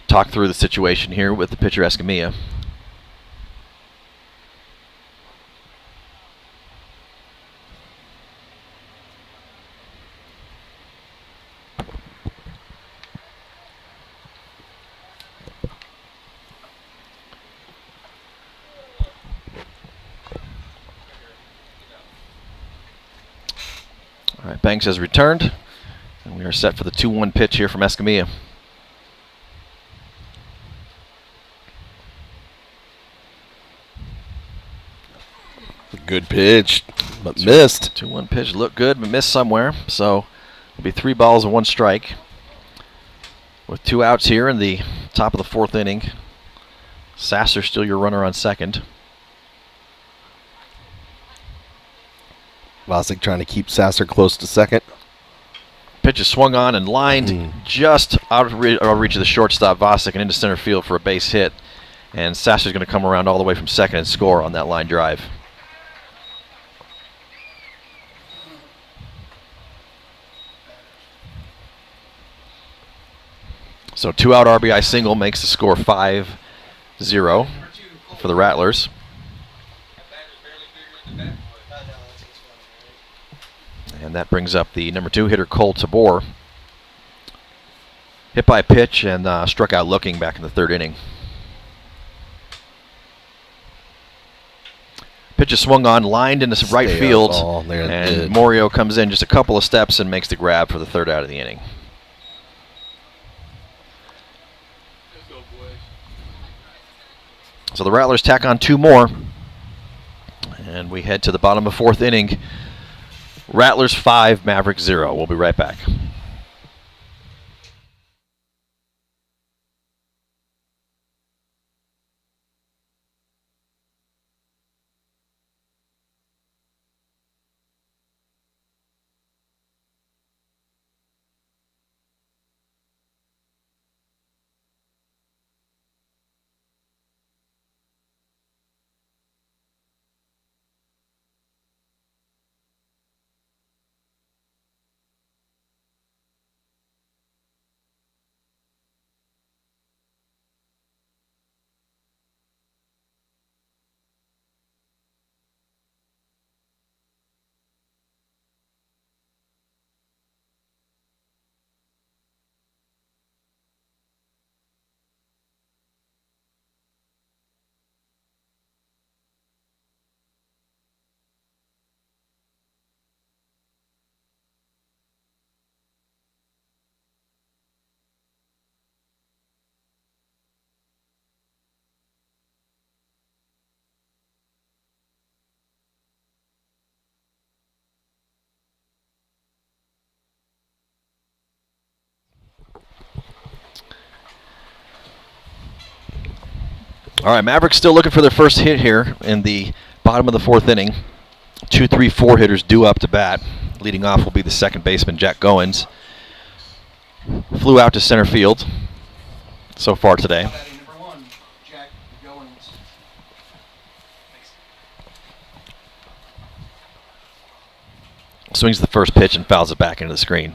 talk through the situation here with the pitcher Escamilla. All right, Banks has returned, and we are set for the 2-1 pitch here from Escamilla. Good pitch, but missed. 2-1 pitch looked good, but missed somewhere. So it'll be 3 balls and 1 strike. With 2 outs here in the top of the 4th inning. Sasser still your runner on second. Vosick trying to keep Sasser close to second. Pitch is swung on and lined just out of reach of the shortstop Vosick and into center field for a base hit. And Sasser's going to come around all the way from second and score on that line drive. So 2-out RBI single makes the score 5-0 for the Rattlers. And that brings up the number 2 hitter, Cole Tabor. Hit by a pitch and struck out looking back in the 3rd inning. Pitch is swung on, lined into right field, and Morio comes in just a couple of steps and makes the grab for the 3rd out of the inning. So the Rattlers tack on 2 more, and we head to the bottom of 4th inning. Rattlers 5, Mavericks 0. We'll be right back. All right, Mavericks still looking for their first hit here in the bottom of the 4th inning. 2, 3, 4 hitters due up to bat. Leading off will be the second baseman, Jack Goins. Flew out to center field so far today. Number 1, Jack Goins. Swings the first pitch and fouls it back into the screen.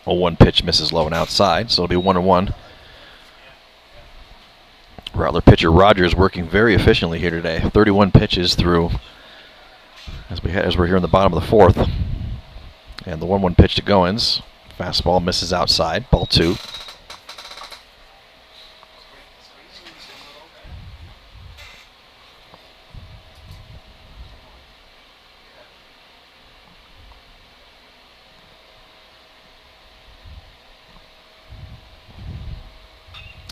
A 1 pitch misses low and outside, so it'll be 1-1. Rattler pitcher Rogers working very efficiently here today. 31 pitches through as we're here in the bottom of the 4th. And the 1-1 pitch to Goins. Fastball misses outside, ball 2.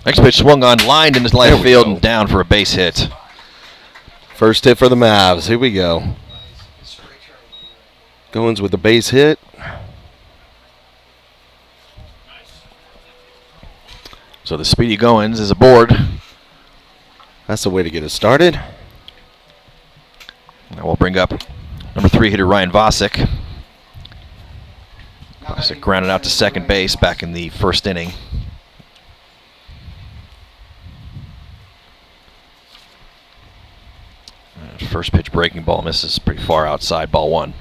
Next pitch swung on, lined into There left we field go. and down for a base hit. First hit for the Mavs. Here we go. Goins with the base hit. So the Speedy Goins is aboard. That's the way to get it started. Now we'll bring up number 3 hitter Ryan Vosick. Vosick grounded out to second base back in the first inning. First pitch breaking ball misses pretty far outside, ball 1.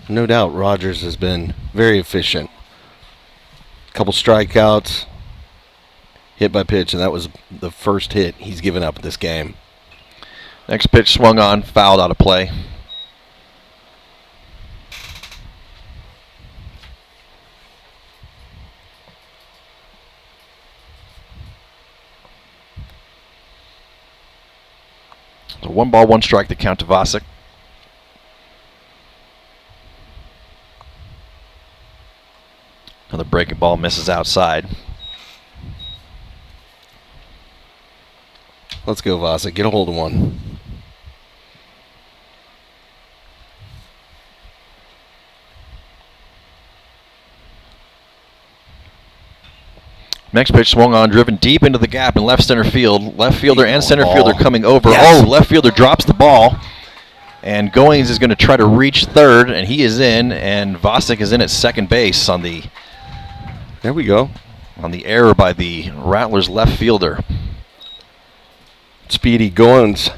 No doubt Rogers has been very efficient. Couple strikeouts, hit by pitch, and that was the first hit he's given up this game. Next pitch swung on, fouled out of play. So 1 ball, 1 strike to count to Vosick. Another breaking ball misses outside. Let's go, Vosick. Get a hold of one. Next pitch swung on, driven deep into the gap in left center field. Left fielder and center Ball. fielder coming over. Yes. Oh, left fielder drops the ball. And Goins is going to try to reach third, and he is in. And Vosick is in at second base on the There we go. error by the Rattlers left fielder. Speedy Goins.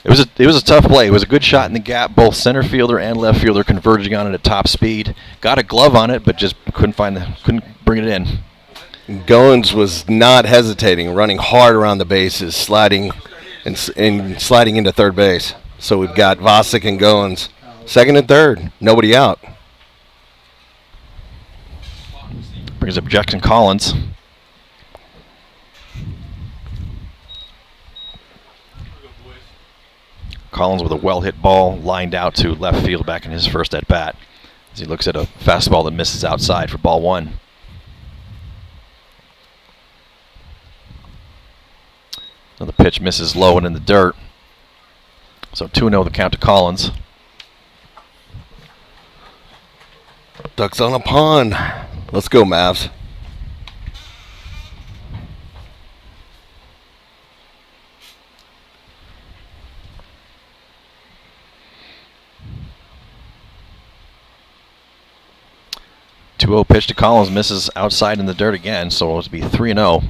It was a tough play. It was a good shot in the gap. Both center fielder and left fielder converging on it at top speed. Got a glove on it, but just couldn't bring it in. Goins was not hesitating, running hard around the bases, sliding and sliding into third base. So we've got Vosick and Goins, second and third, nobody out. Brings up Jackson Collins. Collins with a well-hit ball lined out to left field back in his first at-bat as he looks at a fastball that misses outside for ball 1. Another pitch misses low and in the dirt. So 2-0 the count to Collins. Ducks on a pond. Let's go, Mavs. Two-0 pitch to Collins misses outside in the dirt again, so it'll be 3-0.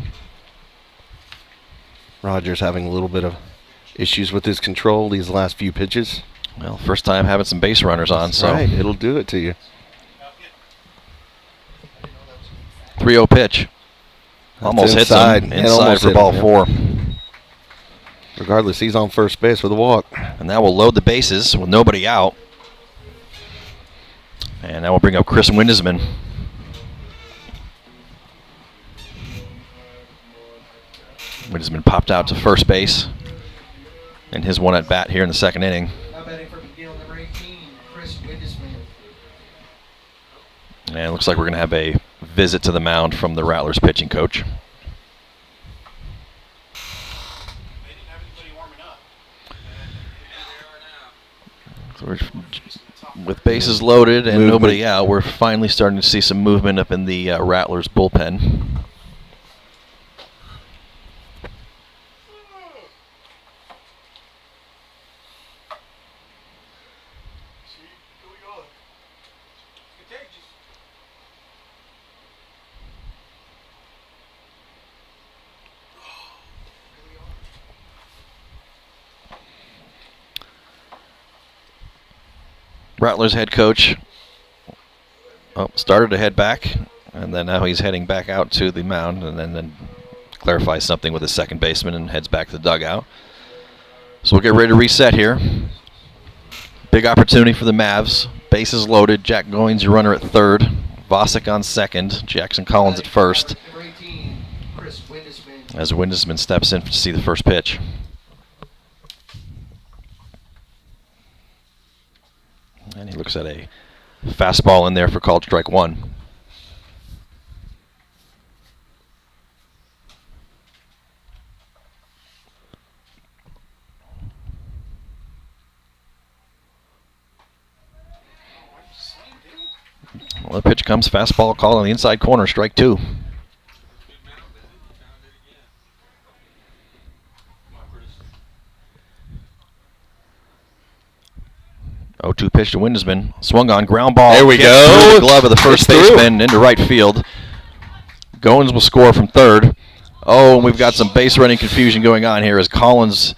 Rogers having a little bit of issues with his control these last few pitches. Well, first time having some base runners on, so Right, it'll do it to you. 3-0 pitch. Almost hits inside. him. It Inside almost for hit ball him, 4. Regardless, he's on first base with a walk. And that will load the bases with nobody out. And that will bring up Chris Windesman. Windesman popped out to first base in his one at bat here in the second inning. Now batting for McNEIL, number 18, Chris Windesman. And it looks like we're going to have a visit to the mound from the Rattlers pitching coach. They didn't have anybody warming up. So with bases loaded and Movement. nobody out, we're finally starting to see some movement up in the Rattlers bullpen. See, here we go. Contagious. Rattlers head coach started to head back, and then now he's heading back out to the mound, and then clarifies something with his second baseman and heads back to the dugout. So we'll get ready to reset here. Big opportunity for the Mavs. Bases loaded. Jack Goins, your runner at third. Vosick on second. Jackson Collins at first. Number 18, Chris Windesman. As Windesman steps in to see the first pitch. And he looks at a fastball in there for called strike 1. Well, the pitch comes, fastball call on the inside corner, strike 2. Oh, 2 pitch to Windesman. Swung on, ground ball. There we Gets go. through the glove of the first It's through. baseman into right field. Goins will score from third. Oh, and we've got some base running confusion going on here as Collins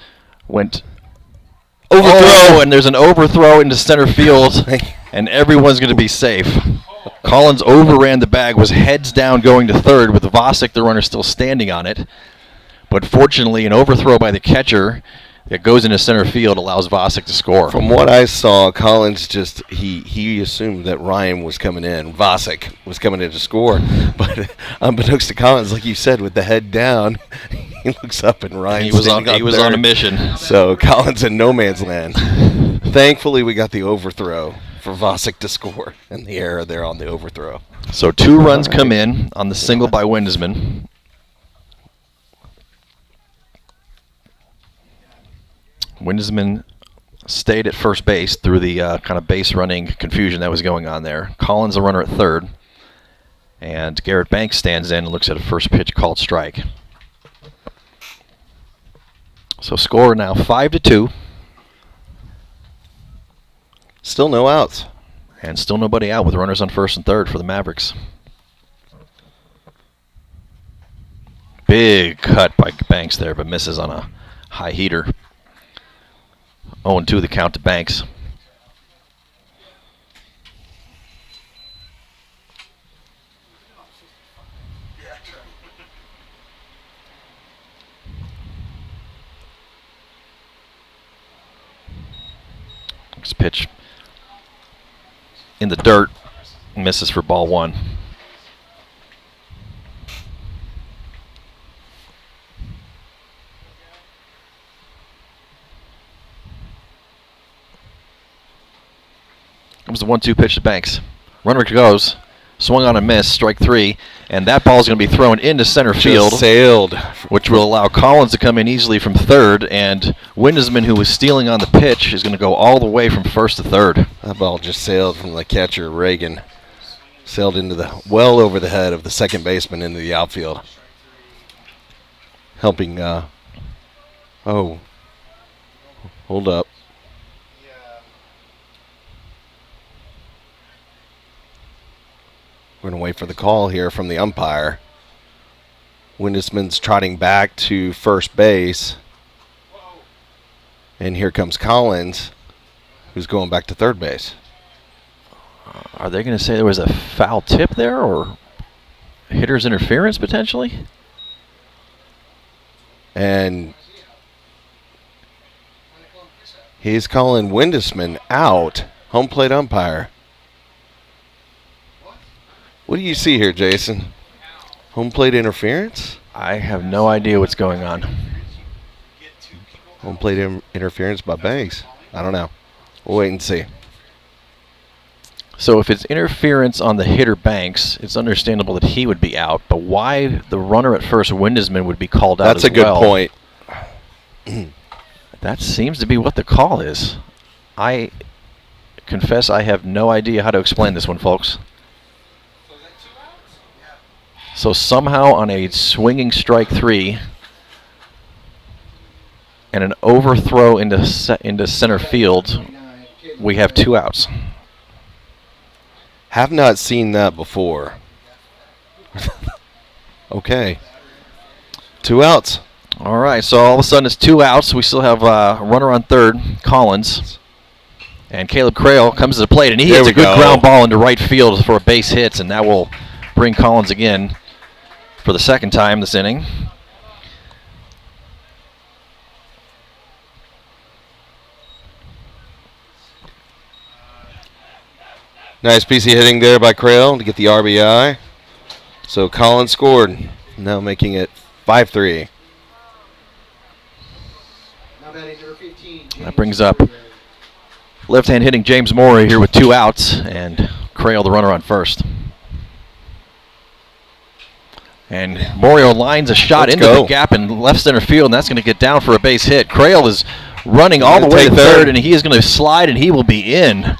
went overthrow, and there's an overthrow into center field, and everyone's going to be safe. Collins overran the bag, was heads down going to third with Vosick, the runner, still standing on it. But fortunately, an overthrow by the catcher that goes into center field allows Vosick to score. From what I saw, Collins just he assumed that Ryan was coming in. Vosick was coming in to score, but unbeknownst to Collins, like you said, with the head down, he looks up and Ryan He was on a mission. So Collins in no man's land. Thankfully, we got the overthrow for Vosick to score, and the error there on the overthrow. So 2 runs come in on the single by Windesman. Windesman stayed at first base through the kind of base running confusion that was going on there. Collins, the runner, at third. And Garrett Banks stands in and looks at a first pitch called strike. So score now 5-2. Still no outs. And still nobody out with runners on first and third for the Mavericks. Big cut by Banks there, but misses on a high heater. 0-2 the count to Banks. Next pitch in the dirt, misses for ball 1. Comes the 1-2 pitch to Banks. Runner goes, swung on a miss, strike 3, and that ball's going to be thrown into center field. Just sailed. Which will allow Collins to come in easily from third, and Windesman, who was stealing on the pitch, is going to go all the way from first to third. That ball just sailed from the catcher, Reagan. Sailed into well over the head of the second baseman into the outfield. Helping, hold up. We're going to wait for the call here from the umpire. Windesman's trotting back to first base. And here comes Collins, who's going back to third base. Are they going to say there was a foul tip there, or hitter's interference potentially? And he's calling Windesman out, home plate umpire. What do you see here, Jason? Home plate interference? I have no idea what's going on. Home plate interference by Banks. I don't know. We'll wait and see. So if it's interference on the hitter Banks, it's understandable that he would be out. But why the runner at first, Windesman, would be called out That's a good point. That seems to be what the call is. I confess I have no idea how to explain this one, folks. So somehow on a swinging strike 3 and an overthrow into center field, we have 2 outs. Have not seen that before. Okay. 2 outs. All right, so all of a sudden it's 2 outs. We still have a runner on third, Collins. And Caleb Crail comes to the plate, and he hits a good ground ball into right field for a base hit, and that will bring Collins again for the second time this inning. Nice piece of hitting there by Crail to get the RBI. So Collins scored, now making it 5-3. That brings up left-hand hitting James Morey here with 2 outs, and Crail the runner on first. And Morio lines a shot into the gap in left center field, and that's going to get down for a base hit. Crail is running all the way to third, and he is going to slide, and he will be in.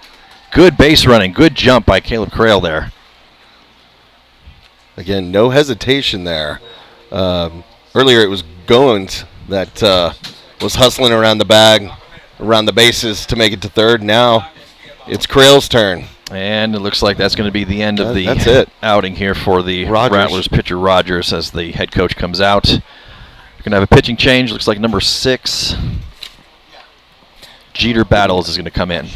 Good base running. Good jump by Caleb Crail there. Again, no hesitation there. Earlier it was Goins that was hustling around the bag, around the bases to make it to third. Now it's Crail's turn. And it looks like that's going to be the end of That's it. outing here for the Rogers. Rattlers pitcher Rogers as the head coach comes out. We're going to have a pitching change. Looks like number 6, Jeter Battles, is going to come in.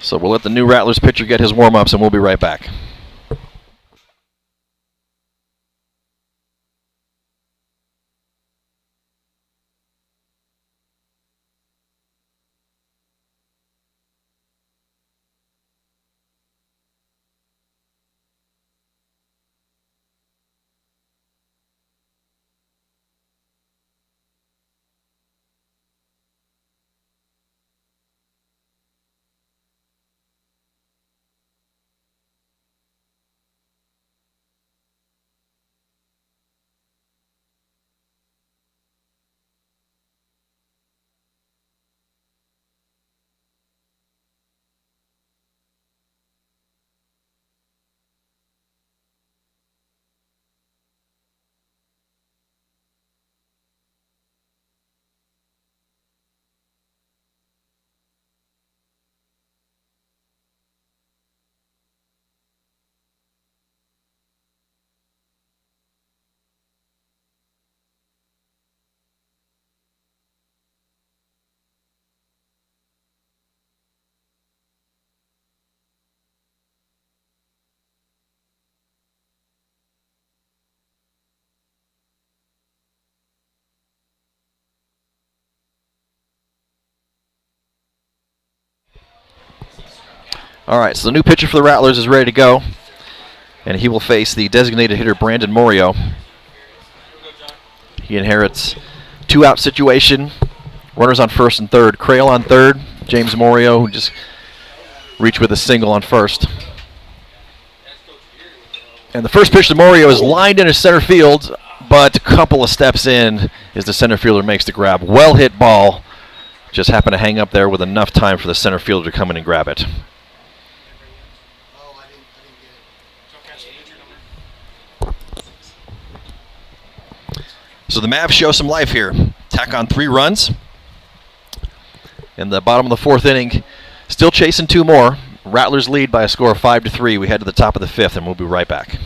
So we'll let the new Rattlers pitcher get his warm-ups, and we'll be right back. All right, so the new pitcher for the Rattlers is ready to go, and he will face the designated hitter Brandon Morio. He inherits 2-out situation, runners on first and third. Crail on third, James Morio, who just reached with a single on first. And the first pitch to Morio is lined into center field, but a couple of steps in as the center fielder makes the grab. Well hit ball, just happened to hang up there with enough time for the center fielder to come in and grab it. So the Mavs show some life here. Tack on 3 runs. In the bottom of the 4th inning, still chasing 2 more. Rattlers lead by a score of 5-3. We head to the top of the 5th, and we'll be right back.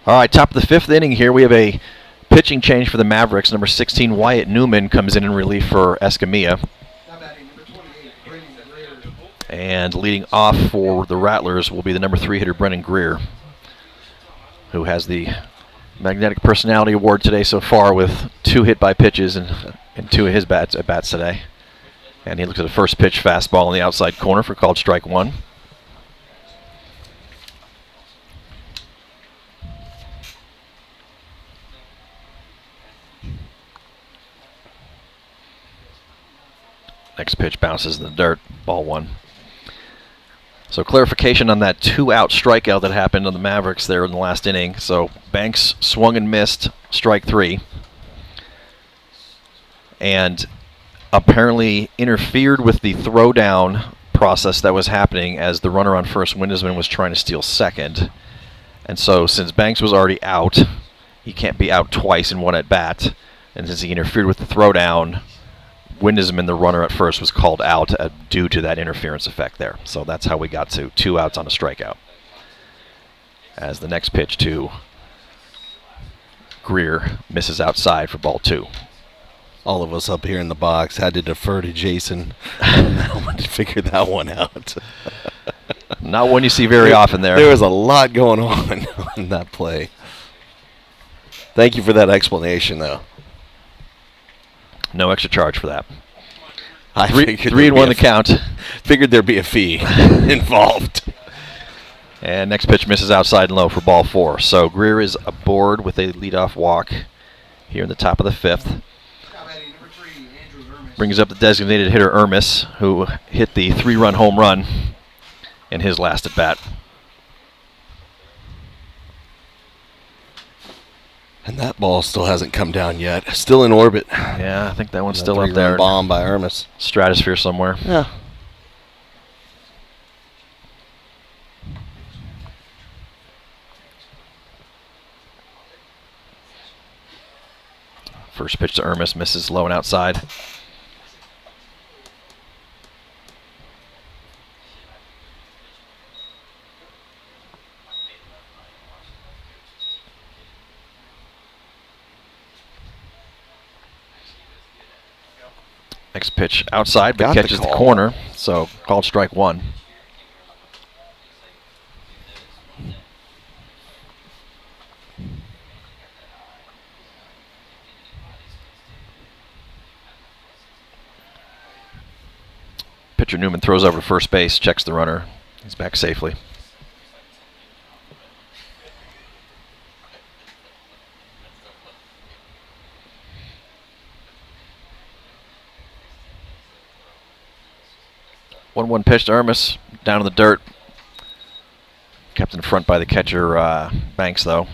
All right, top of the 5th inning here. We have a pitching change for the Mavericks. Number 16, Wyatt Newman, comes in relief for Escamilla. And leading off for the Rattlers will be the number 3 hitter, Brennan Greer, who has the Magnetic Personality Award today so far with 2 hit by pitches and 2 of his at bats today. And he looks at the first pitch fastball in the outside corner for called strike 1. Next pitch bounces in the dirt, ball 1. So clarification on that 2-out strikeout that happened on the Mavericks there in the last inning. So Banks swung and missed, strike 3. And apparently interfered with the throwdown process that was happening as the runner on first, Windesman, was trying to steal second. And so since Banks was already out, he can't be out twice in one at bat. And since he interfered with the throwdown, Windesman, the runner at first, was called out due to that interference effect there. So that's how we got to 2 outs on a strikeout. As the next pitch to Greer misses outside for ball 2. All of us up here in the box had to defer to Jason to figure that one out. Not one you see very often there. There was a lot going on in that play. Thank you for that explanation, though. No extra charge for that. I 3-1 the count. Figured there'd be a fee involved. And next pitch misses outside and low for ball 4. So Greer is aboard with a leadoff walk here in the top of the 5th. Brings up the designated hitter, Ermis, who hit the 3-run home run in his last at bat. And that ball still hasn't come down yet. Still in orbit. Yeah, I think that one's still up there. Bomb by Ermis. Stratosphere somewhere. Yeah. First pitch to Ermis, misses low and outside. Next pitch outside, but catches the corner, so called strike 1. Pitcher Newman throws over to first base, checks the runner. He's back safely. One pitch to Ermis, down in the dirt. Kept in front by the catcher, Banks, though.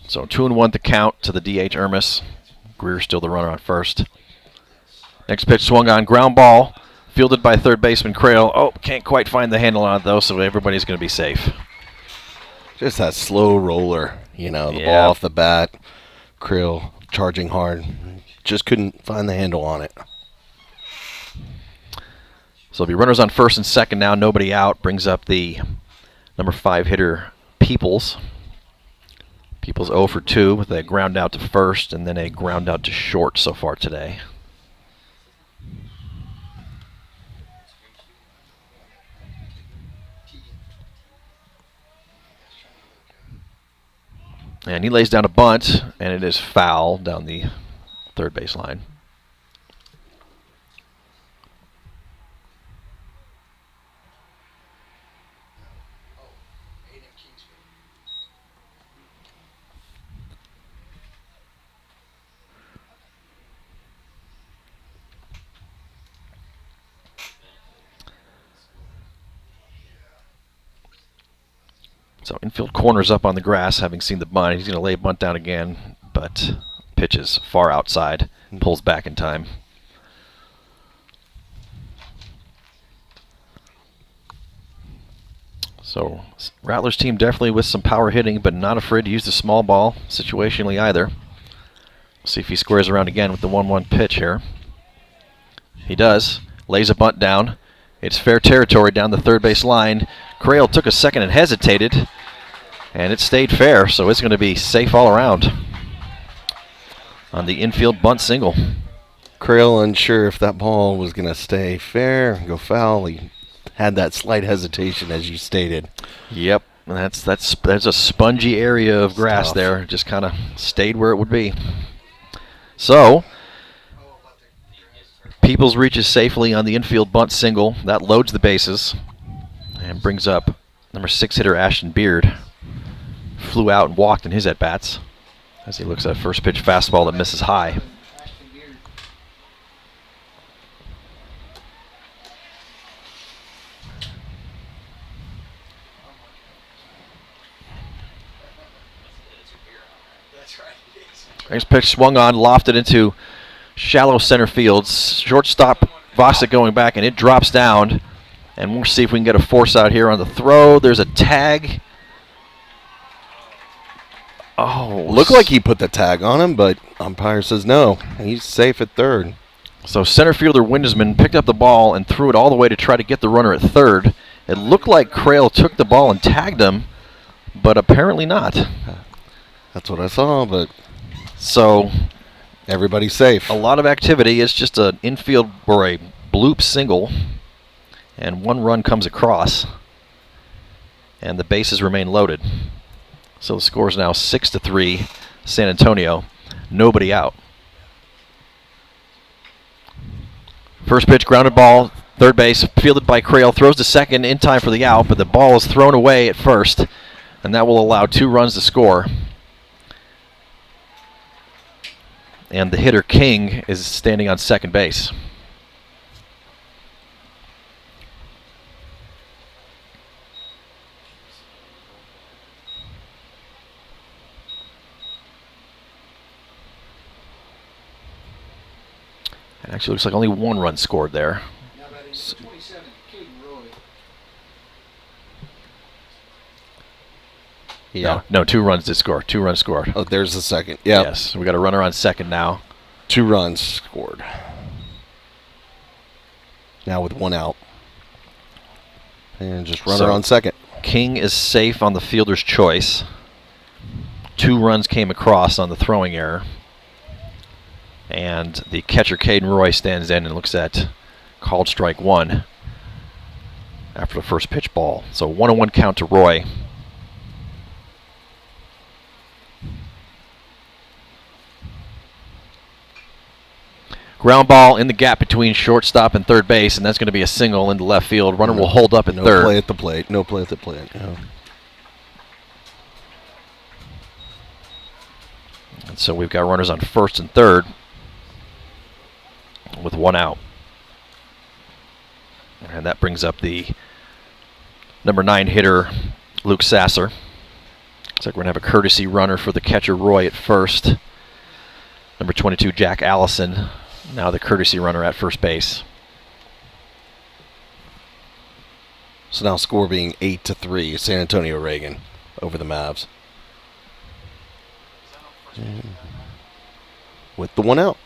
So 2-1 to count to the DH, Ermis. Greer still the runner on first. Next pitch swung on, ground ball, fielded by third baseman Crail. Oh, can't quite find the handle on it, though, so everybody's going to be safe. Just that slow roller, the ball off the bat. Krill charging hard. Just couldn't find the handle on it. So it'll be runners on first and second now, nobody out. Brings up the number 5 hitter, Peoples. Peoples 0 for 2 with a ground out to first and then a ground out to short so far today. And he lays down a bunt, and it is foul down the third base line. So infield corners up on the grass, having seen the bunt. He's going to lay a bunt down again, but pitches far outside, pulls back in time. So Rattlers team definitely with some power hitting, but not afraid to use the small ball situationally either. We'll see if he squares around again with the 1-1 pitch here. He does. Lays a bunt down. It's fair territory down the third base line. Crail took a second and hesitated, and it stayed fair, so it's going to be safe all around on the infield bunt single. Crail unsure if that ball was going to stay fair, go foul. He had that slight hesitation, as you stated. Yep, and there's a spongy area of grass tough. there. Just kind of stayed where it would be. So Peoples reaches safely on the infield bunt single. That loads the bases and brings up number 6 hitter Ashton Beard. Flew out and walked in his at-bats as he looks at a first pitch fastball that misses high. Next pitch swung on, lofted into shallow center field. Shortstop Vosick going back, and it drops down. And we'll see if we can get a force out here on the throw. There's a tag. Oh, Looked like he put the tag on him, but umpire says no. He's safe at third. So center fielder Windesman picked up the ball and threw it all the way to try to get the runner at third. It looked like Crail took the ball and tagged him, but apparently not. That's what I saw, but So everybody's safe. a lot of activity. It's just an infield or a bloop single, and one run comes across, and the bases remain loaded. So the score is now 6-3, San Antonio. Nobody out. First pitch, grounded ball, third base, fielded by Crail, throws to second in time for the out, but the ball is thrown away at first, and that will allow 2 runs to score. And the hitter King is standing on second base. It actually looks like only 1 run scored there. Now batting 27, Caden Roy. Yeah. No, 2 runs did score. 2 runs scored. Oh, there's the second. Yeah. Yes, we got a runner on second now. 2 runs scored. Now with 1 out. And just runner So- on second. King is safe on the fielder's choice. 2 runs came across on the throwing error. And the catcher Caden Roy stands in and looks at called strike 1 after the first pitch ball. So 1-1 count to Roy. Ground ball in the gap between shortstop and third base, and that's going to be a single into left field. Runner will hold up at No third. play at the plate. No play at the plate. No. And so we've got runners on first and third with 1 out. And that brings up the number 9 hitter, Luke Sasser. Looks like we're going to have a courtesy runner for the catcher, Roy, at first. Number 22, Jack Allison, now the courtesy runner at first base. So now score being 8-3, San Antonio Reagan over the Mavs. With the 1 out.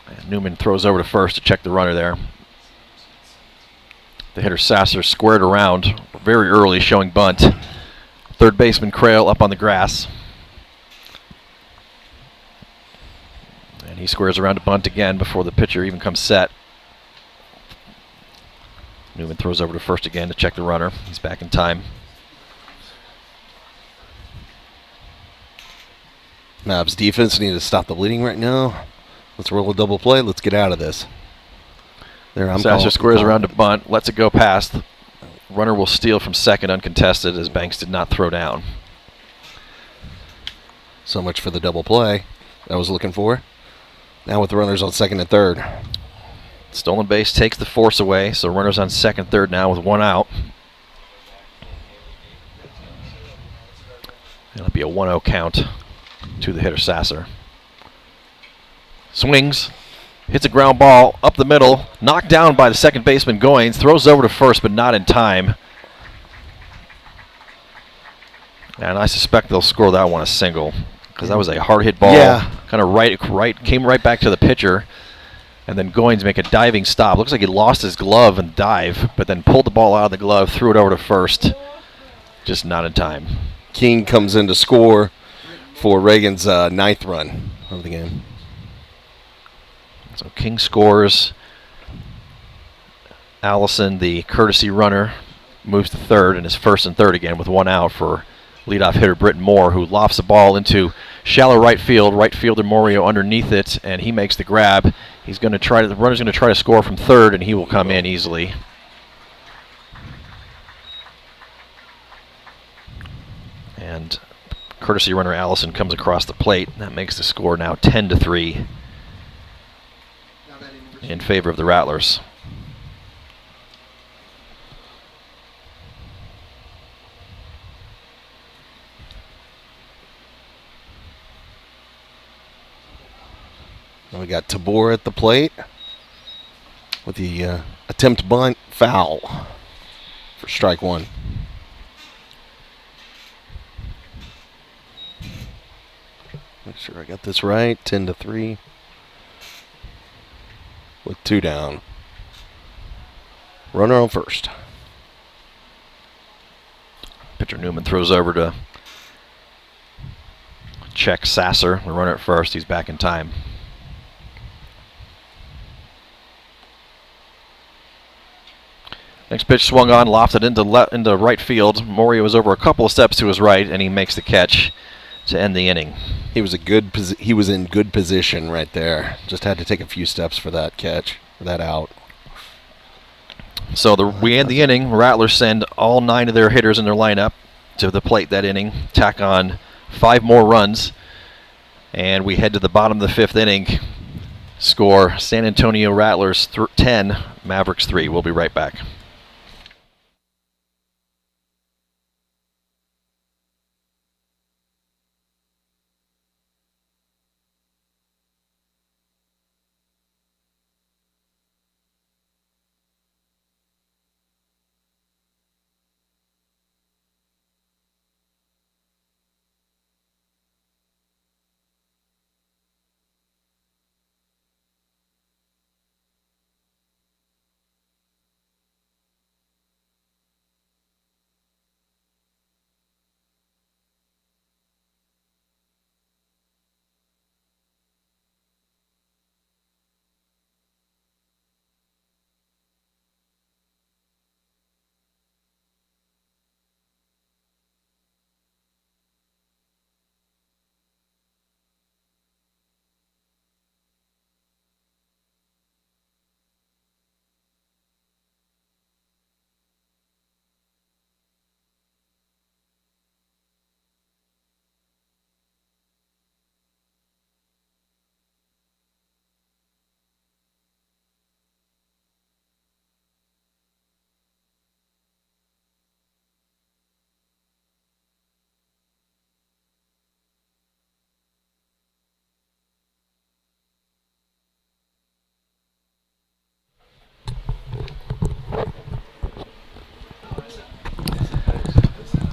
And Newman throws over to first to check the runner there. The hitter Sasser squared around very early, showing bunt. Third baseman Crail up on the grass. And he squares around to bunt again before the pitcher even comes set. Newman throws over to first again to check the runner. He's back in time. Mavs defense need to stop the bleeding right now. Let's roll a double play. Let's get out of this. There, Sasser squares around to bunt, lets it go past. Runner will steal from second uncontested as Banks did not throw down. So much for the double play I was looking for. Now with the runners on second and third. Stolen base takes the force away, so runners on second, third now with 1 out. It'll be a 1-0 count to the hitter Sasser. Swings, hits a ground ball up the middle, knocked down by the second baseman Goins, throws over to first but not in time. And I suspect they'll score that one a single. because that was a hard hit ball. Yeah. Kind of came right back to the pitcher. And then Goins make a diving stop. Looks like he lost his glove and dive, but then pulled the ball out of the glove, threw it over to first. Just not in time. King comes in to score for Reagan's 9th run of the game. So King scores. Allison, the courtesy runner, moves to third and is first and third again with 1 out for leadoff hitter Britton Moore, who lofts the ball into shallow right field. Right fielder Morio underneath it, and he makes the grab. He's going to try. The runner's going to try to score from third, and he will come in easily. And courtesy runner Allison comes across the plate. That makes the score now 10-3 in favor of the Rattlers. Now we got Tabor at the plate with the attempt bunt foul for strike 1. Make sure I got this right. 10-3 with 2 down. Runner on first. Pitcher Newman throws over to check Sasser. The runner at first. He's back in time. Next pitch swung on, lofted into right field. Morio was over a couple of steps to his right, and he makes the catch to end the inning. He was in good position right there. Just had to take a few steps for that catch, for that out. So we end the inning. Rattlers send all 9 of their hitters in their lineup to the plate that inning, tack on 5 more runs, and we head to the bottom of the 5th inning. Score San Antonio Rattlers 10, Mavericks 3. We'll be right back.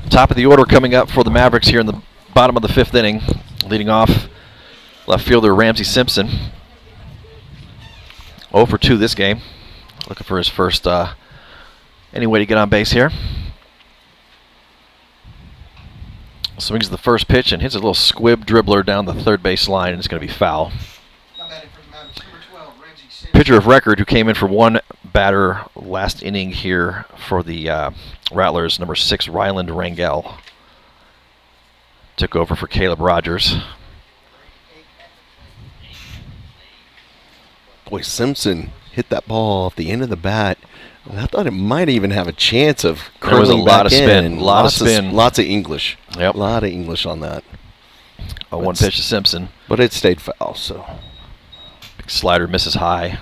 Top of the order coming up for the Mavericks here in the bottom of the 5th inning. Leading off, left fielder Ramsey Simpson. 0 for 2 this game. Looking for his first any way to get on base here. Swings the first pitch and hits a little squib dribbler down the third base line, and it's going to be foul. Pitcher of record who came in for 1 batter last inning here for the Rattlers, number 6, Ryland Rangel. Took over for Caleb Rogers. Boy, Simpson hit that ball off the end of the bat. And I thought it might even have a chance of There was a curling lot back of spin. in. Lots of spin. Lots of English. Yep. A lot of English on that. A 1 pitch to Simpson. But it stayed foul, so. Big slider misses high.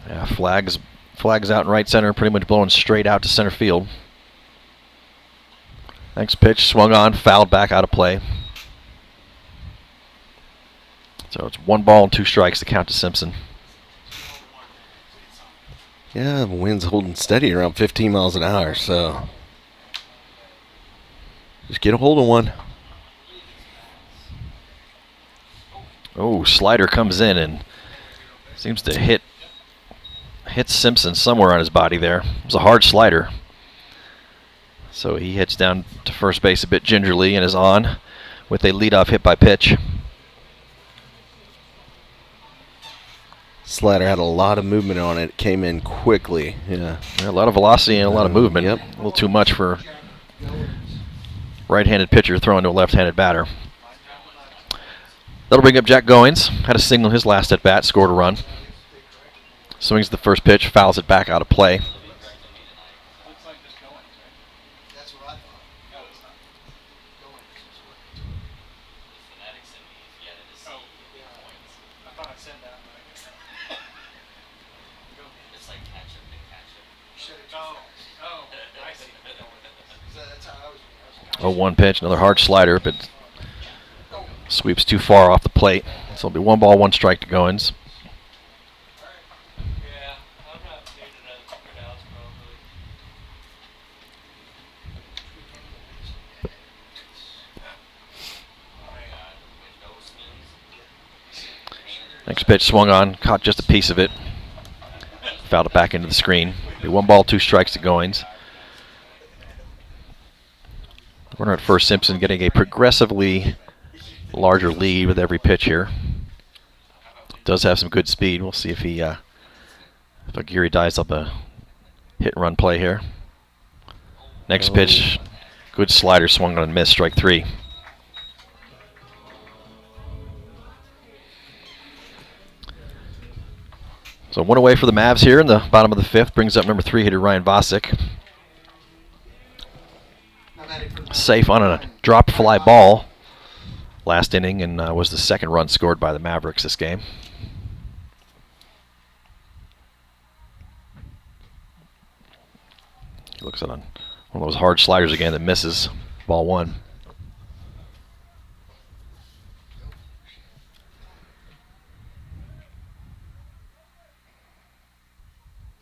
Yeah, flags out in right center, pretty much blowing straight out to center field. Next pitch swung on, fouled back out of play. So it's 1 ball and 2 strikes to count to Simpson. Yeah, the wind's holding steady around 15 miles an hour, so just get a hold of one. Oh, slider comes in and seems to hit Simpson somewhere on his body there. It was a hard slider. So he heads down to first base a bit gingerly and is on with a leadoff hit by pitch. Slider had a lot of movement on it. Came in quickly. Yeah, A lot of velocity and a lot of movement. Yep. A little too much for right-handed pitcher throwing to a left-handed batter. That'll bring up Jack Goins. Had a single his last at bat, scored a run. Swings the first pitch, fouls it back out of play. Looks like just going, right? That's what I thought. No, it's not. Going. Oh, yeah. I thought I said that, but I guess not. Go. It's like ketchup and ketchup. You said it too fast. Oh, I see. That's how I was. 0-1 pitch, another hard slider, but sweeps too far off the plate. So it'll be 1 ball, 1 strike to Goins. Yeah, I'm not needed as pronounced probably. Next pitch swung on, caught just a piece of it. Fouled it back into the screen. Be 1 ball, 2 strikes to Goins. Runner at first, Simpson getting a progressively larger lead with every pitch here. Does have some good speed. We'll see if Aguirre dies up a hit and run play here. Next pitch, good slider swung on and missed, strike 3. So 1 away for the Mavs here in the bottom of the 5th. Brings up number 3 hitter Ryan Vosick. Safe on a drop fly ball last inning, and was the 2nd run scored by the Mavericks this game. He looks at one of those hard sliders again that misses. Ball 1.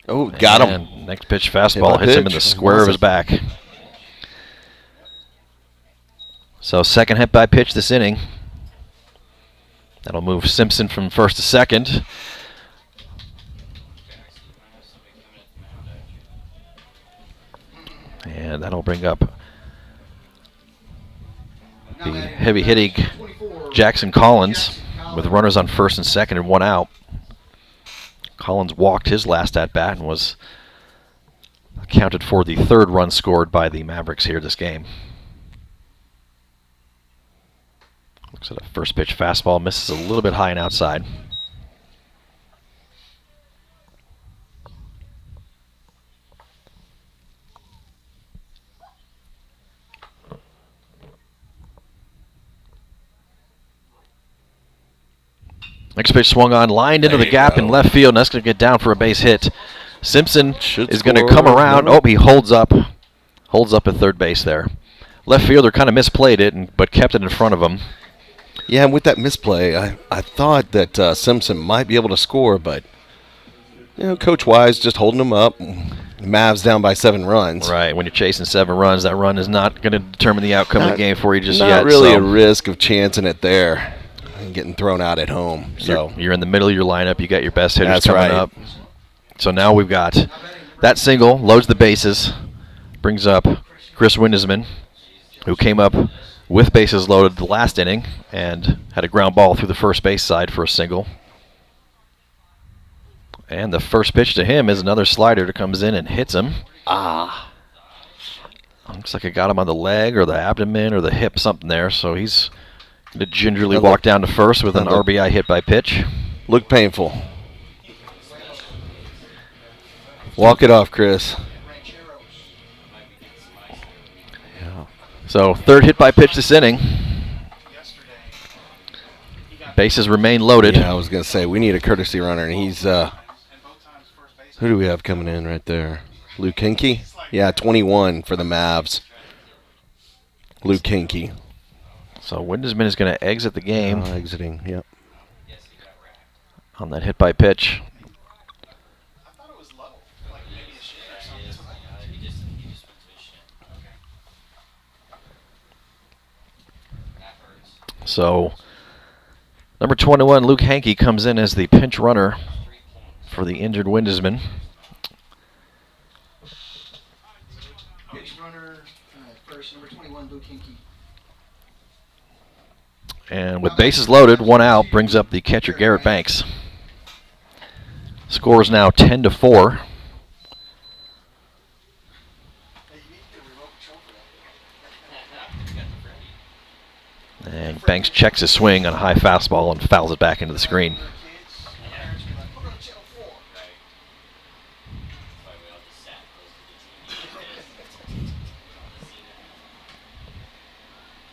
Oh, got him. And next pitch fastball hits him in the square of his back. So 2nd hit by pitch this inning. That'll move Simpson from first to second. And that'll bring up the heavy hitting Jackson Collins with runners on first and second and 1 out. Collins walked his last at bat and was accounted for the 3rd run scored by the Mavericks here this game. Looks at a first pitch fastball, misses a little bit high and outside. Next pitch swung on, lined into the gap in left field, and that's going to get down for a base hit. Simpson is going to come around. Oh, he holds up at third base there. Left fielder kind of misplayed it, but kept it in front of him. Yeah, and with that misplay, I thought that Simpson might be able to score, but Coach Wise just holding him up. Mavs down by 7 runs. Right, when you're chasing 7 runs, that run is not going to determine the outcome of the game for you just yet. Not really a risk of chancing it there and getting thrown out at home. So you're in the middle of your lineup. You got your best hitters That's coming right. up. So now we've got that single, loads the bases, brings up Chris Windesman, who came up with bases loaded the last inning and had a ground ball through the first base side for a single. And the first pitch to him is another slider that comes in and hits him. Looks like it got him on the leg or the abdomen or the hip, something there. So he's going to gingerly walk down to first with an RBI hit by pitch. Look painful. Walk it off, Chris. So 3rd hit by pitch this inning. Bases remain loaded. Yeah, I was going to say, we need a courtesy runner, and he's, who do we have coming in right there? Luke Hinkie? Yeah, 21 for the Mavs. Luke Hinkie. So Windesman is going to exit the game. Exiting, yep. On that hit by pitch. So number 21, Luke Hankey, comes in as the pinch runner for the injured Windesman. Pitch runner, first, number 21, Luke Hinkey. And with bases loaded, 1 out, brings up the catcher Garrett Banks. Score is now 10-4. And Banks checks his swing on a high fastball and fouls it back into the screen.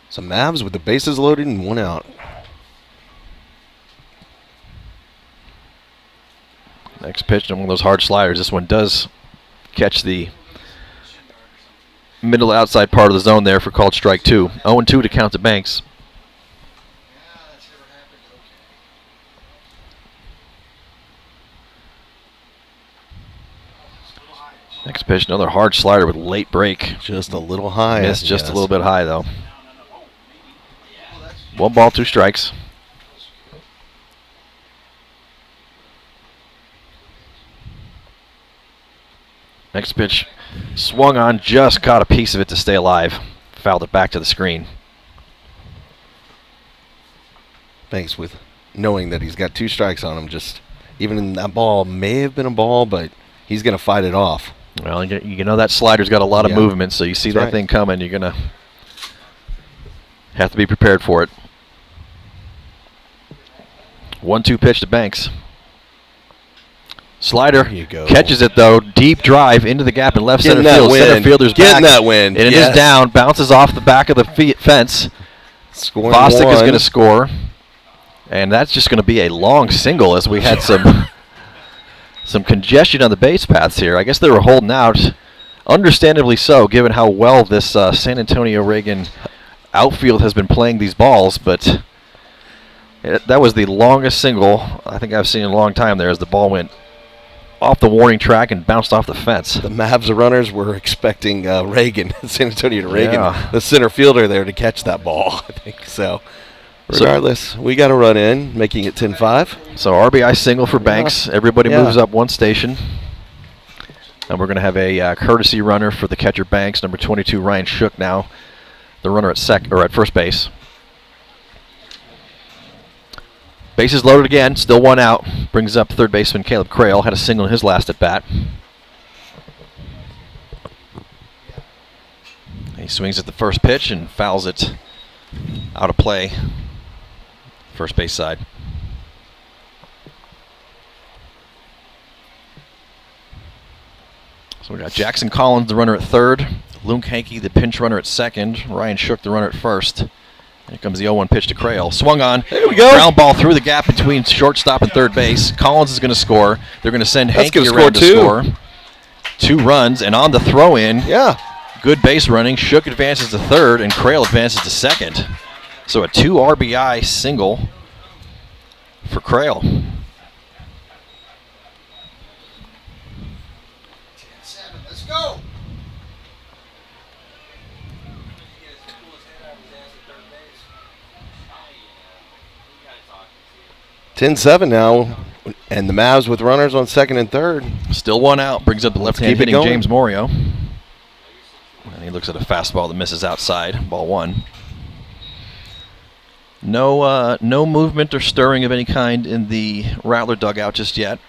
So Mavs with the bases loaded and 1 out. Next pitch, one of those hard sliders. This one does catch the middle outside part of the zone there for called strike 2. 0-2 to count to Banks. Next pitch, another hard slider with late break. Just a little high. Missed just a little bit high, though. 1 ball, 2 strikes. Next pitch, swung on, just caught a piece of it to stay alive. Fouled it back to the screen. Banks with knowing that he's got 2 strikes on him. Just even that ball may have been a ball, but he's going to fight it off. Well, you know that slider's got a lot of Yeah. movement, so you see That's that right. thing coming, you're going to have to be prepared for it. 1-2 pitch to Banks. Slider There you go. catches it, though. Deep drive into the gap in left Getting center that field. Center wind. fielder's Getting back. that wind. And it Yes. is down. Bounces off the back of the fence. Scoring Bostic is 1. going to score. And that's just going to be a long single as we had some congestion on the base paths here. I guess they were holding out. Understandably so, given how well this San Antonio Reagan outfield has been playing these balls. But that was the longest single I think I've seen in a long time there as the ball went off the warning track and bounced off the fence. The Mavs runners were expecting Reagan, San Antonio to Reagan, Yeah. the center fielder there to catch that ball, I think. So, regardless, we got a run in, making it 10-5. So RBI single for Banks. Everybody Yeah. moves up 1 station. And we're going to have a courtesy runner for the catcher Banks, number 22, Ryan Shook now, the runner at first base. Bases loaded again, still 1 out. Brings up third baseman Caleb Crail. Had a single in his last at bat. He swings at the first pitch and fouls it out of play. First base side. So we got Jackson Collins, the runner at third. Luke Hankey, the pinch runner at second. Ryan Shook, the runner at first. Here comes the 0-1 pitch to Crail. Swung on. There we go. Ground ball through the gap between shortstop and third base. Collins is going to score. They're going to send That's Hankey gonna around score to two. score. 2 runs, and on the throw-in, Yeah. good base running. Shook advances to third, and Crail advances to second. So a 2 RBI single for Crail. 10-7, let's go. 10-7 now, and the Mavs with runners on second and third. Still 1 out. Brings up the left-hand keep it hitting going. James Morio. And he looks at a fastball that misses outside. Ball 1. No movement or stirring of any kind in the Rattler dugout just yet.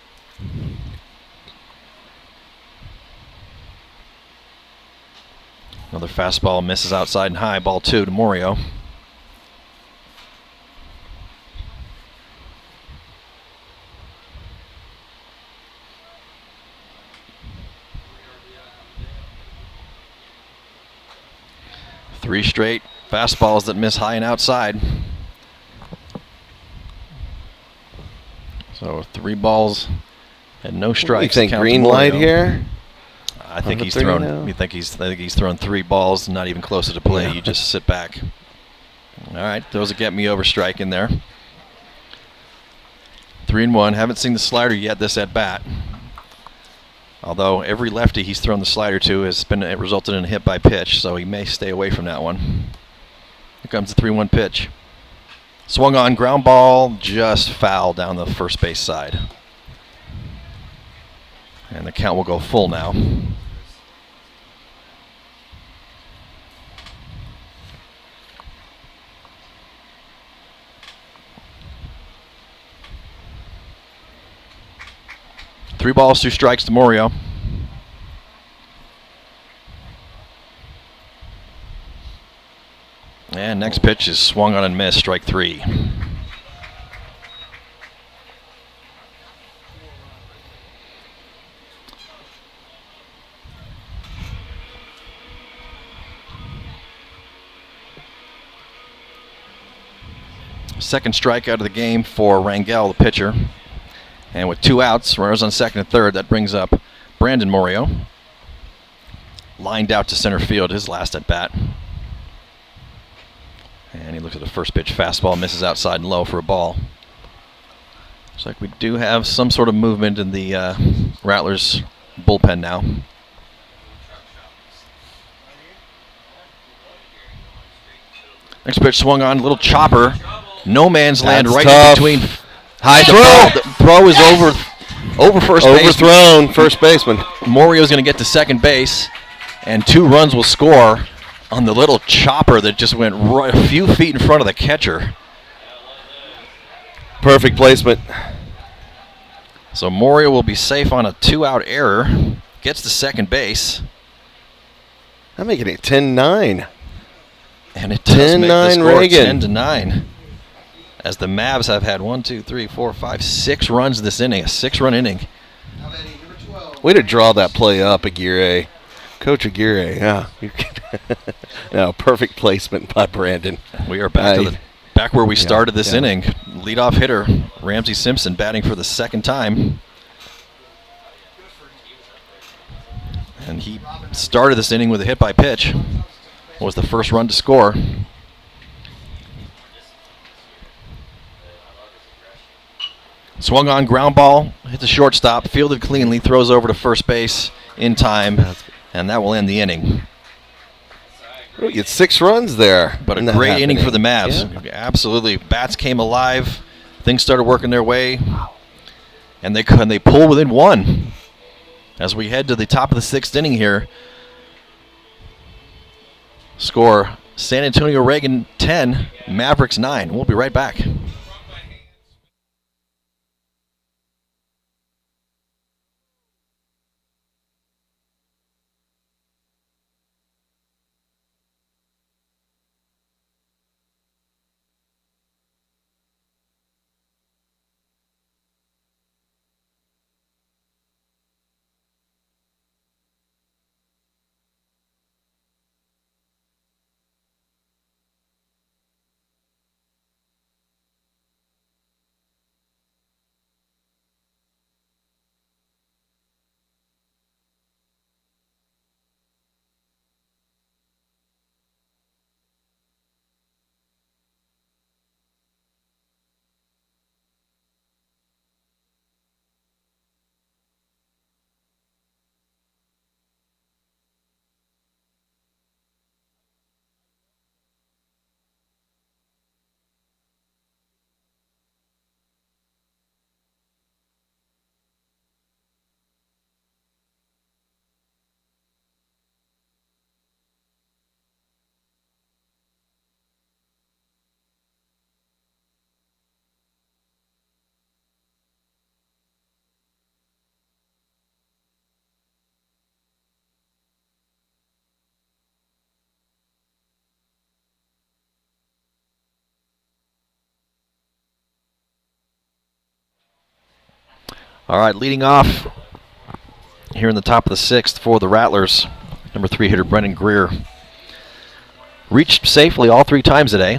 Another fastball misses outside and high. Ball 2 to Morio. Three straight fastballs that miss high and outside. So 3 balls and no You strikes. think Count to green light Morio. here? I think the he's 3 thrown. now? I think he's thrown 3 balls, not even closer to play. Yeah. You just sit back. All right, throws a get me over strike in there. 3-1. Haven't seen the slider yet this at bat. Although every lefty he's thrown the slider to has been resulted in a hit by pitch, so he may stay away from that one. Here comes the 3-1 pitch. Swung on, ground ball, just foul down the first base side. And the count will go full now. Three balls, 2 strikes to Morio. And next pitch is swung on and missed, strike 3. Second strikeout of the game for Rangel, the pitcher. And with 2 outs, runners on second and third, that brings up Brandon Morio. Lined out to center field, his last at bat. And he looks at the first pitch fastball, misses outside and low for a ball. Looks like we do have some sort of movement in the Rattlers bullpen now. Next pitch swung on, little chopper. No man's land That's right tough. in between. High The throw. throw is over first base. Overthrown first baseman. Morio's going to get to second base, and 2 runs will score on the little chopper that just went right a few feet in front of the catcher. Perfect placement. So Morio will be safe on a 2-out error. Gets to second base. I'm making it 10-9. And it does make the 10-9 score Reagan. 10-9. As the Mavs have had 6 runs this inning, a 6-run inning. Now batting number 12. Way to draw that play up, Aguirre. Coach Aguirre, yeah. No, perfect placement by Brandon. We are back where we started this yeah. inning. Leadoff hitter Ramsey Simpson batting for the second time. And he started this inning with a hit by pitch. Was the first run to score. Swung on, ground ball, hit the shortstop, fielded cleanly, throws over to first base in time, and that will end the inning. We get 6 runs there. But a in that great inning happening. for the Mavs. Yeah. Absolutely. Bats came alive. Things started working their way. And they pull within 1. As we head to the top of the 6th inning here. Score San Antonio Reagan 10, Mavericks 9. We'll be right back. All right, leading off here in the top of the 6th for the Rattlers, number 3 hitter Brendan Greer. Reached safely all 3 times today.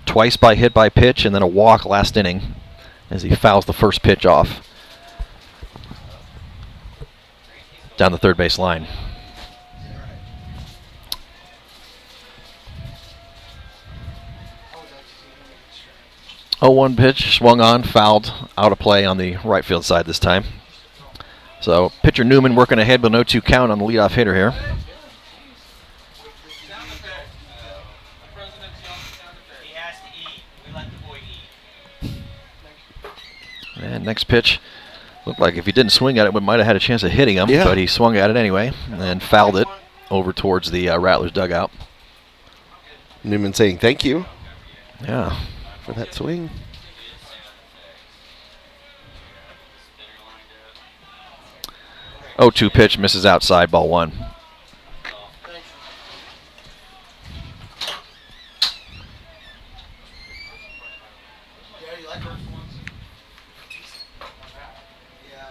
Twice by hit by pitch and then a walk last inning as he fouls the first pitch off down the third base line. 0-1 pitch, swung on, fouled, out of play on the right field side this time. So pitcher Newman working ahead with an 0-2 count on the leadoff hitter here. He has to And next pitch looked like if he didn't swing at it, we might have had a chance of hitting him, Yeah. but he swung at it anyway and then fouled it over towards the Rattlers dugout. Newman saying thank you Yeah. for that swing. Oh, 2 pitch misses outside, ball 1. Yeah, you like her? Yeah.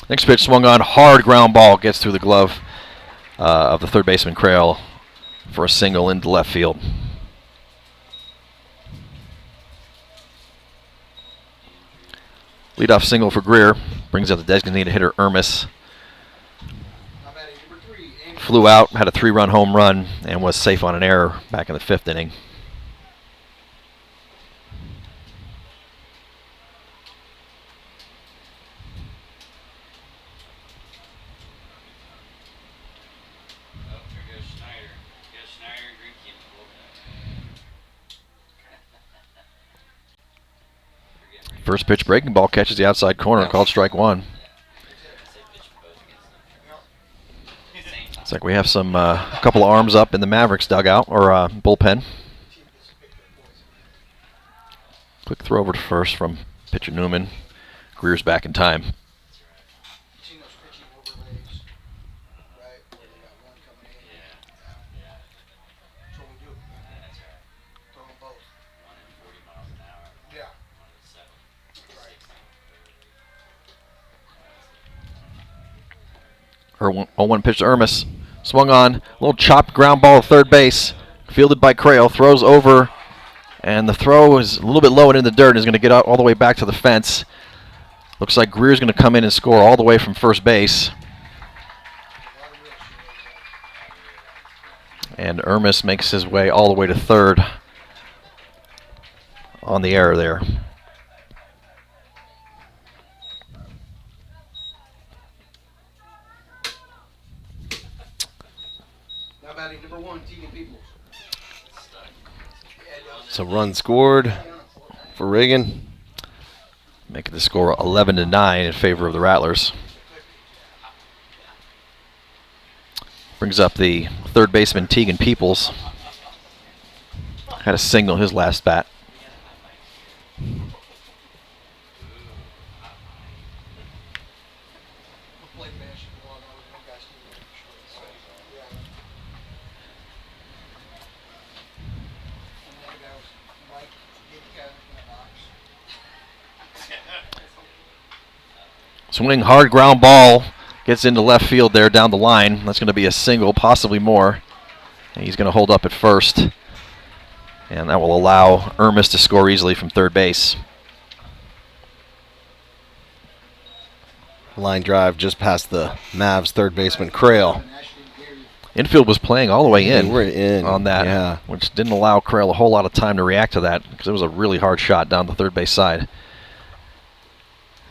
Next pitch swung on, hard ground ball, gets through the glove of the third baseman Crail for a single into left field. Leadoff single for Greer brings up the designated hitter Ermis. How about it? Number 3, Amy. Flew out, had a 3-run home run, and was safe on an error back in the 5th inning. Oh, there goes Schneider. Goes Schneider and Greenkey in the bullpen. First pitch breaking ball catches the outside corner, called strike 1. Looks like we have some a couple of arms up in the Mavericks dugout or bullpen. Quick throw over to first from pitcher Newman. Greer's back in time. Seen those pitching overlays, right? Where they got one coming in. Yeah. That's what we do. Throw them both. Yeah. Right. 0-1 pitch to Ermis. Swung on. A little chopped ground ball to third base. Fielded by Crail. Throws over. And the throw is a little bit low and in the dirt and is going to get out all the way back to the fence. Looks like Greer's going to come in and score all the way from first base. And Ermis makes his way all the way to third on the error there. Now batting number 1, Tegan Peoples. So run scored for Reagan. Making the score 11-9 in favor of the Rattlers. Brings up the third baseman Tegan Peoples. Had a single his last bat. Played basketball. I was one guy's team. Yeah. And the other guy was Mike Gidka in the box. Swinging hard ground ball. Gets into left field there down the line. That's going to be a single, possibly more. And he's going to hold up at first. And that will allow Ermis to score easily from third base. Line drive just past the Mavs third baseman Crail. Infield was playing all the way in, We're in on that, yeah. which didn't allow Crail a whole lot of time to react to that because it was a really hard shot down the third base side.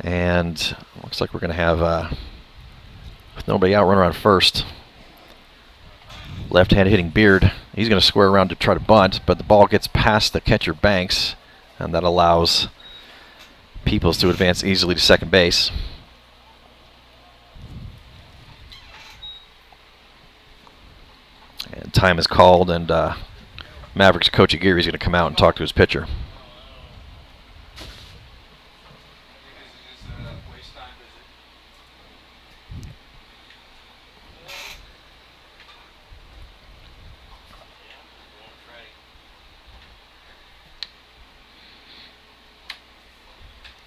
And looks like we're going to have, with nobody out, runner on first. Left-hand hitting Beard. He's going to square around to try to bunt, but the ball gets past the catcher Banks, and that allows Peoples to advance easily to second base. And time is called, and Mavericks coach Aguirre is going to come out and talk to his pitcher. Waste time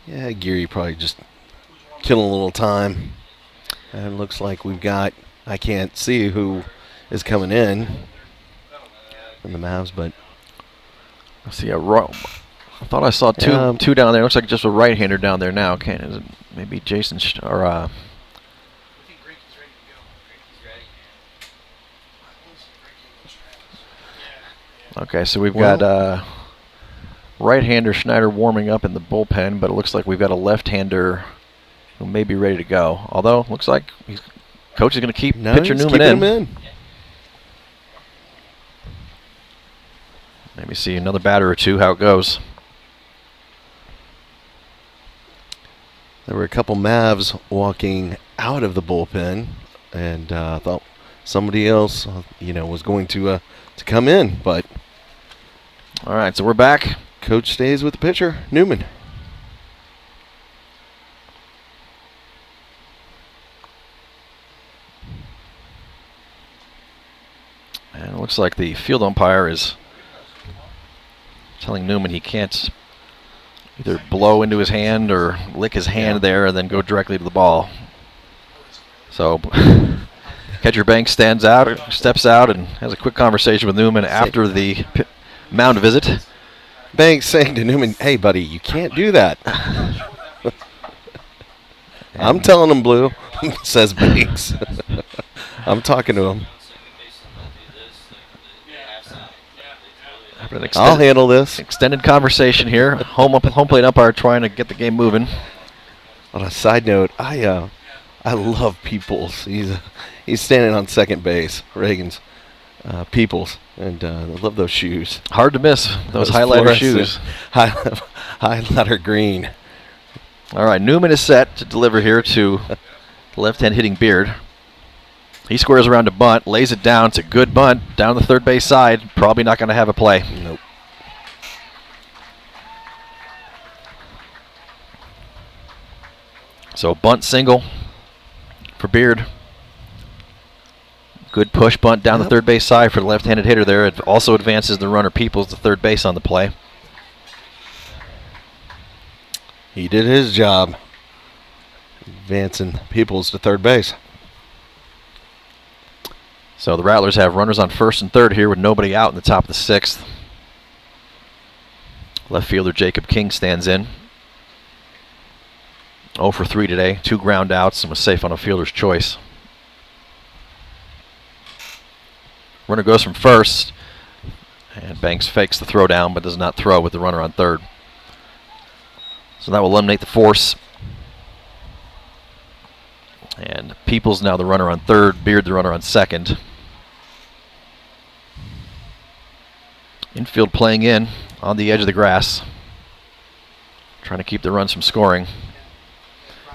visit. Yeah, Geary probably just killing a little time. And it looks like we've got, I can't see who is coming in from the Mavs, but I see a I thought I saw two down there. Looks like just a right-hander down there now. Is it maybe Jason or I think Greenkey's ready to go. okay, so we've got right-hander Schneider warming up in the bullpen, but it looks like we've got a left-hander who may be ready to go. Although looks like coach is going to keep pitcher he's Newman keeping in. him in. Maybe see another batter or two how it goes. There were a couple Mavs walking out of the bullpen, and thought somebody else, was going to come in. But All right, so we're back. coach stays with the pitcher, Newman. And it looks like the field umpire is telling Newman he can't either blow into his hand or lick his hand there and then go directly to the ball. So catcher Banks steps out and has a quick conversation with Newman after the mound visit. Banks saying to Newman, "Hey, buddy, you can't do that." I'm telling him, Blue, says Banks. I'm talking to him. After an I'll handle this. extended conversation here. Home plate umpire trying to get the game moving. On a side note, I love Peoples. He's standing on second base. Reagan's Peoples, and I love those shoes. Hard to miss those highlighter fluorescent shoes. Highlighter green. All right, Newman is set to deliver here to the left-hand hitting Beard. He squares around to bunt, lays it down. It's a good bunt down the third base side. Probably not going to have a play. Nope. So bunt single for Beard. Good push bunt down the third base side for the left-handed hitter there. It also advances the runner Peoples to third base on the play. He did his job, advancing Peoples to third base. So the Rattlers have runners on first and third here with nobody out in the top of the sixth. Left fielder Jacob King stands in. 0 for 3 today. 2 ground outs and was safe on a fielder's choice. Runner goes from first. And Banks fakes the throw down but does not throw with the runner on third. So that will eliminate the force. And Peoples now the runner on third, Beard the runner on second. Infield playing in on the edge of the grass. Trying to keep the runs from scoring.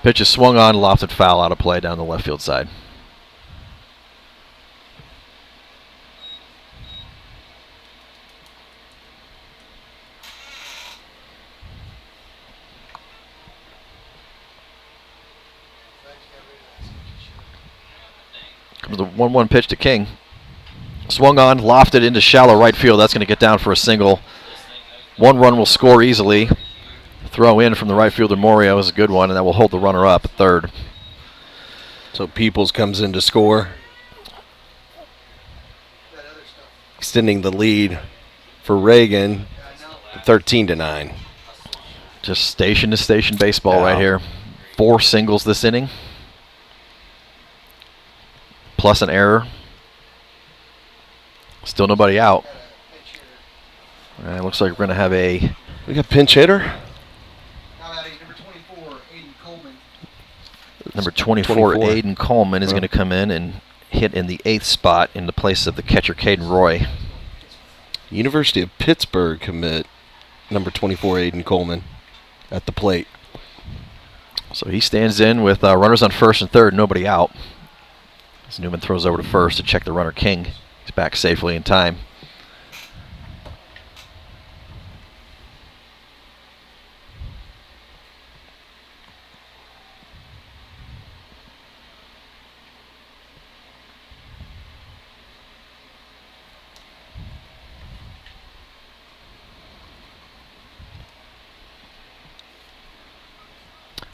Pitch is swung on, lofted foul out of play down the left field side. Comes the 1-1 pitch to King. Swung on, lofted into shallow right field. That's going to get down for a single. 1 run will score easily. Throw in from the right fielder Morio is a good one, and that will hold the runner up at third. So Peoples comes in to score, extending the lead for Reagan to 13-9. Just station to station baseball right here. 4 singles this inning, plus an error. Still nobody out. And it looks like we're going to have a... We got pinch hitter. Number 24, Aiden Coleman, is going to come in and hit in the 8th spot in the place of the catcher, Caden Roy. University of Pittsburgh commit, number 24, Aiden Coleman, at the plate. So he stands in with runners on first and third, nobody out. As Newman throws over to first to check the runner, King. He's back safely in time.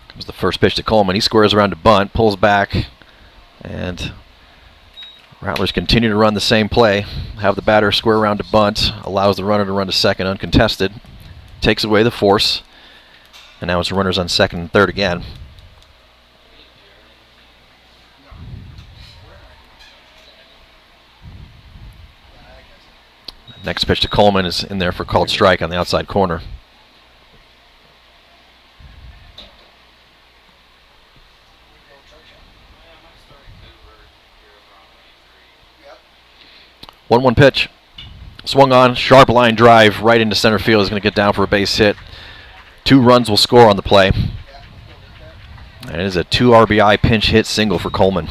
Comes the first pitch to Coleman. He squares around to bunt, pulls back, and Rattlers continue to run the same play. Have the batter square around to bunt, allows the runner to run to second uncontested, takes away the force, and now it's runners on second and third again. Next pitch to Coleman is in there for called strike on the outside corner. Yep. 1-1 pitch. Swung on, sharp line drive right into center field. Is going to get down for a base hit. 2 runs will score on the play. And it is a 2 RBI pinch hit single for Coleman.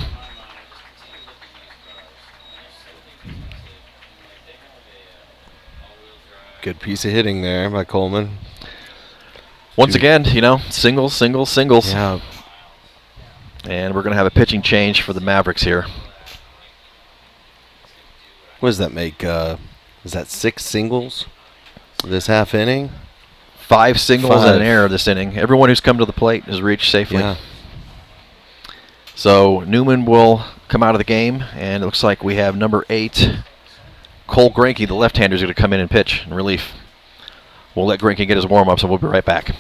Good piece of hitting there by Coleman. Once again, you know, singles, singles, singles. Yeah. And we're going to have a pitching change for the Mavericks here. What does that make? Is that 6 singles this half inning? 5 singles 5. and an error this inning. Everyone who's come to the plate has reached safely. Yeah. So Newman will come out of the game, and it looks like we have number 8, Cole Granke, the left-hander, is going to come in and pitch in relief. We'll let Granke get his warm-ups, and we'll be right back.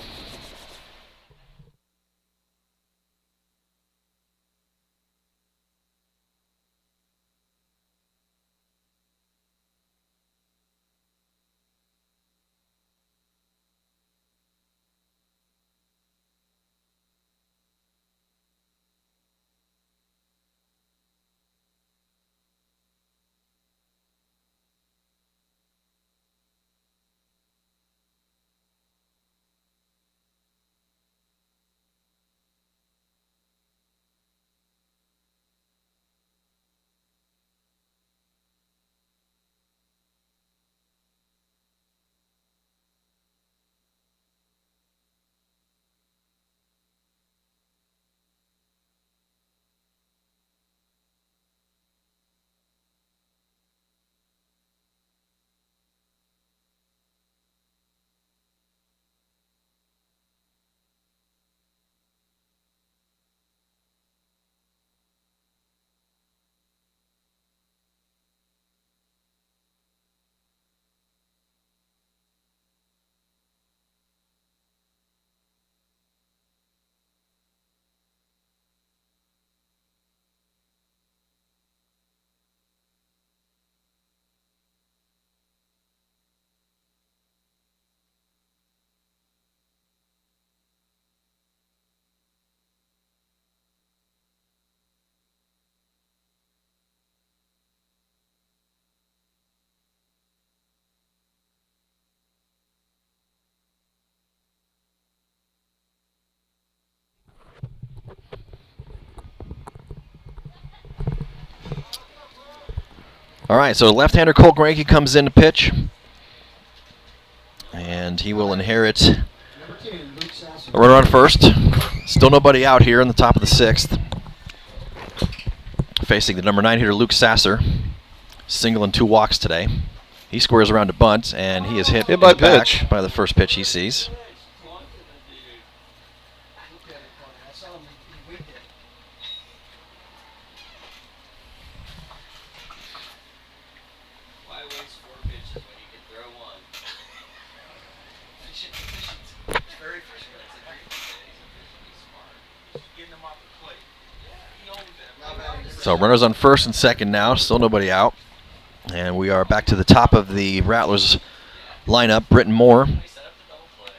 All right, so left-hander Cole Granke comes in to pitch. And he will inherit a runner on first. Still nobody out here in the top of the 6th. Facing the number 9 hitter, Luke Sasser. Single and 2 walks today. He squares around to bunt, and he is hit by in the back pitch. by the first pitch he sees. Why waste 4 pitches when you can throw 1? It's very efficient. He's smart. Getting them off the plate. He owns that. So runners on first and second now, still nobody out. And we are back to the top of the Rattlers lineup. Britton Moore, They set up the double play.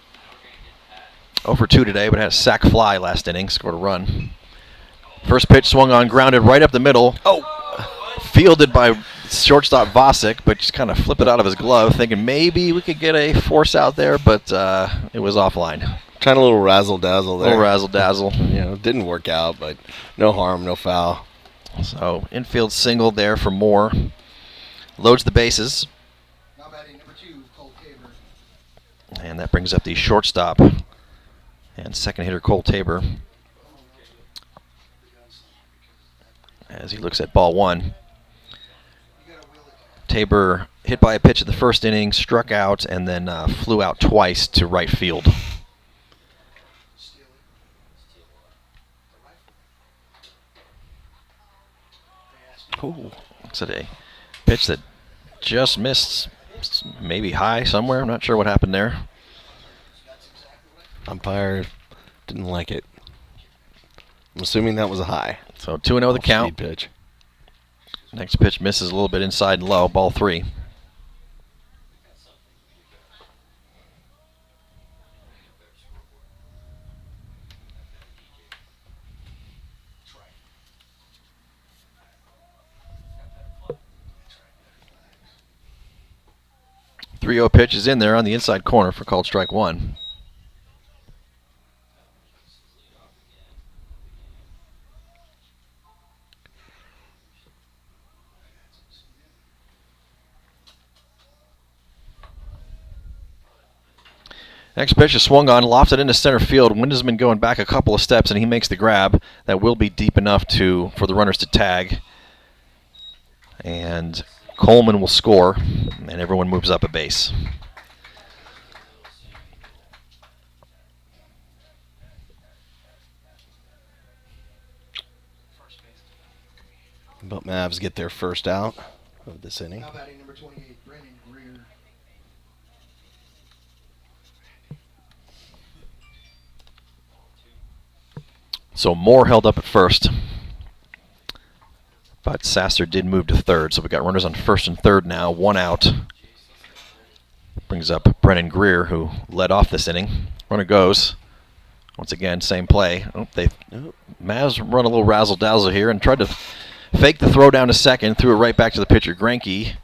Now we're going to get that. 0 for 2 today, but had a sac fly last inning, scored a run. First pitch swung on, grounded right up the middle. Fielded by shortstop Vosick, but just kind of flipped it out of his glove, thinking maybe we could get a force out there, but it was offline. Trying a little razzle-dazzle there. Little razzle-dazzle. You know, didn't work out, but no harm, no foul. So infield single there for Moore. Loads the bases, Now batting number 2, Cole Tabor. and that brings up the shortstop and second hitter Cole Tabor as he looks at ball 1. You gotta wheel it. Tabor hit by a pitch at the first inning, struck out, and then flew out twice to right field. Steal it. The rifle. They asked me. Ooh, it's a pitch that just missed, maybe high somewhere. I'm not sure what happened there. That's exactly what Umpire didn't like it. I'm assuming that was a high. So 2-0 the count. Speed pitch. Next pitch misses a little bit inside and low, ball 3. That's right. 3-0 pitch is in there on the inside corner for called strike 1. Next pitch is swung on, lofted into center field. Wind has been going back a couple of steps, and he makes the grab. That will be deep enough for the runners to tag. And Coleman will score, and everyone moves up a base. But Mavs get their first out of this inning. Now batting number 28, Brennan Greer. So Moore held up at first, but Sasser did move to third. So we got runners on first and third now, 1 out. Brings up Brennan Greer, who led off this inning. Runner goes. Once again, same play. Mavs run a little razzle-dazzle here and tried to fake the throw down to second, threw it right back to the pitcher, Greinke.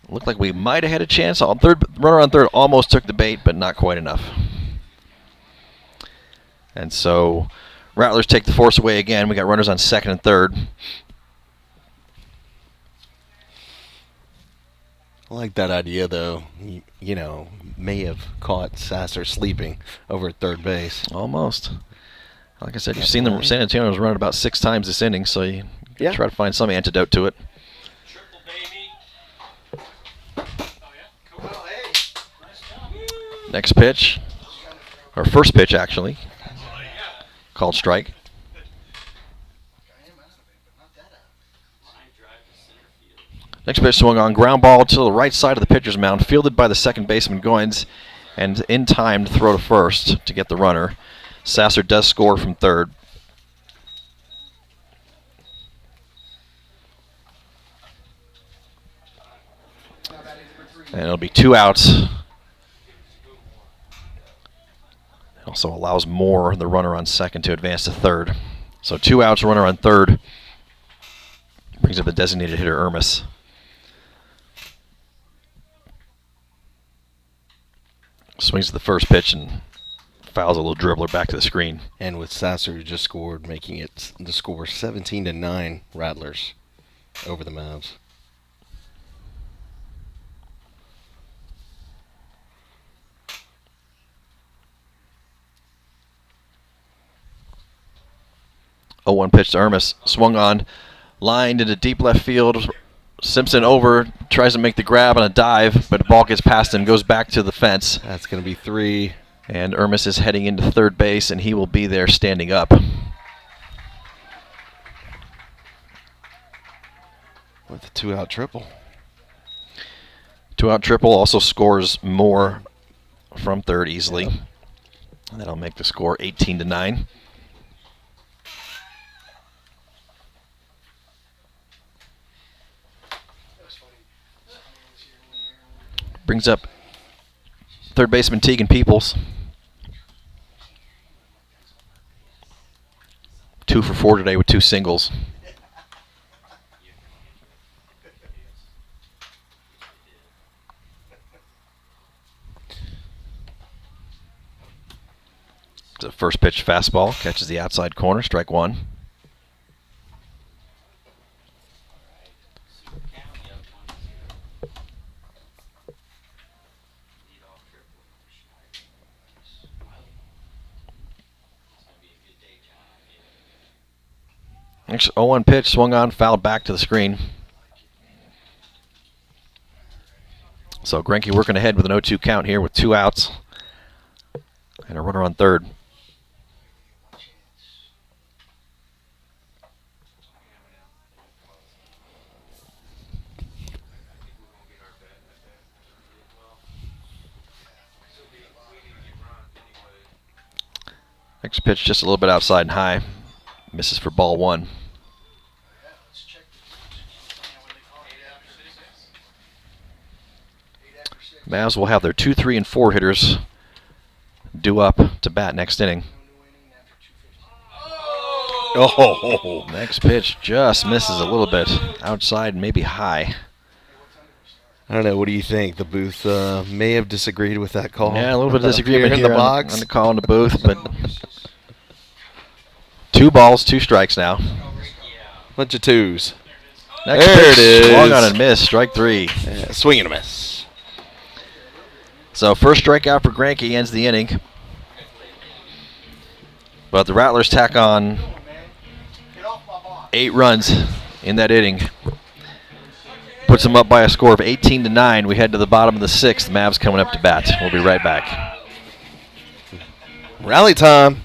Looked like we might have had a chance. Runner on third almost took the bait, but not quite enough. And so Rattlers take the force away again. We got runners on second and third. I like that idea, though. You know, may have caught Sasser sleeping over at third base. Almost. Like I said, you've seen them. San Antonio's run it about 6 times this inning, so you try to find some antidote to it. Triple, baby. Oh, yeah? Cool. Well, hey. Nice job. Next pitch, or first pitch actually, called strike. Next pitch swung on, ground ball to the right side of the pitcher's mound, fielded by the second baseman Goins, and in time to throw to first to get the runner. Sasser does score from third. And it'll be 2 outs. It also allows Moore, the runner on second, to advance to third. So 2 outs, runner on third. Brings up the designated hitter, Ermis. Swings to the first pitch and fouls a little dribbler back to the screen. And with Sasser, who just scored, making it the score 17-9 Rattlers over the Mavs. Oh, 1 pitch to Ermis. Swung on, lined into deep left field. Simpson over, tries to make the grab on a dive, but the ball gets past him, goes back to the fence. That's going to be 3. And Ermis is heading into third base, and he will be there standing up. With a 2-out triple. 2-out triple also scores Moore from third easily. And that'll make the score 18-9. Brings up third baseman Teagan Peoples. 2 for 4 today with 2 singles. The first pitch fastball catches the outside corner, strike 1. Next 0-1 pitch, swung on, fouled back to the screen. So Greinke working ahead with an 0-2 count here with 2 outs and a runner on third. Next pitch just a little bit outside and high. Misses for ball 1. Mavs will have their 2, 3, and 4 hitters due up to bat next inning. Oh, next pitch just misses a little bit outside, maybe high. I don't know. What do you think? The booth may have disagreed with that call. Yeah, a little bit of disagreement in here the box. on the call in the booth, but 2 balls, 2 strikes now. Bunch of 2s. Next there pitch, it is. swung on and missed, strike 3. Yeah, swing and a miss. So first strikeout for Granke ends the inning. But the Rattlers tack on 8 runs in that inning. Puts them up by a score of 18-9. We head to the bottom of the 6th. Mavs coming up to bat. We'll be right back. Rally time.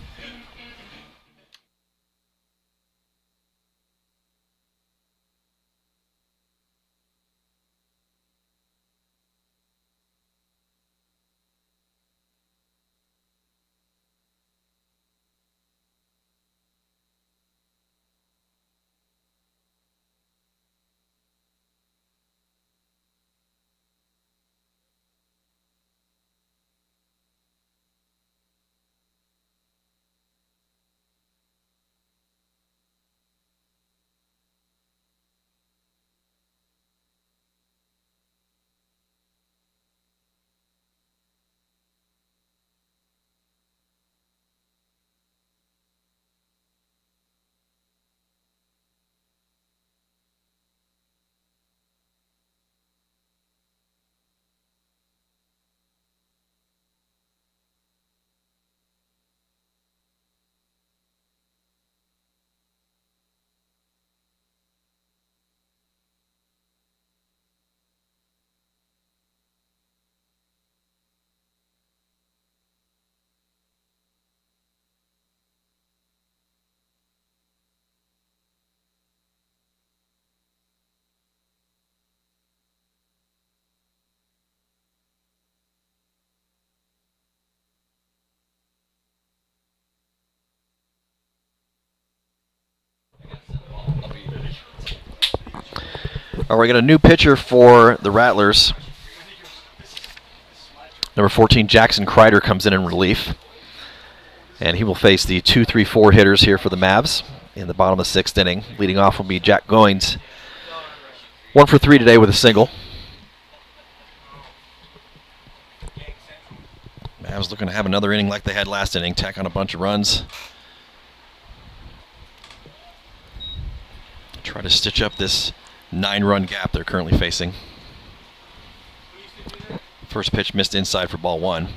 All right, we got a new pitcher for the Rattlers. Number 14, Jackson Kreider, comes in relief. And he will face the 2-3-4 hitters here for the Mavs in the bottom of the 6th inning. Leading off will be Jack Goins. 1 for 3 today with a single. Mavs looking to have another inning like they had last inning. Tack on a bunch of runs. Try to stitch up this 9-run gap they're currently facing. First pitch missed inside for ball 1.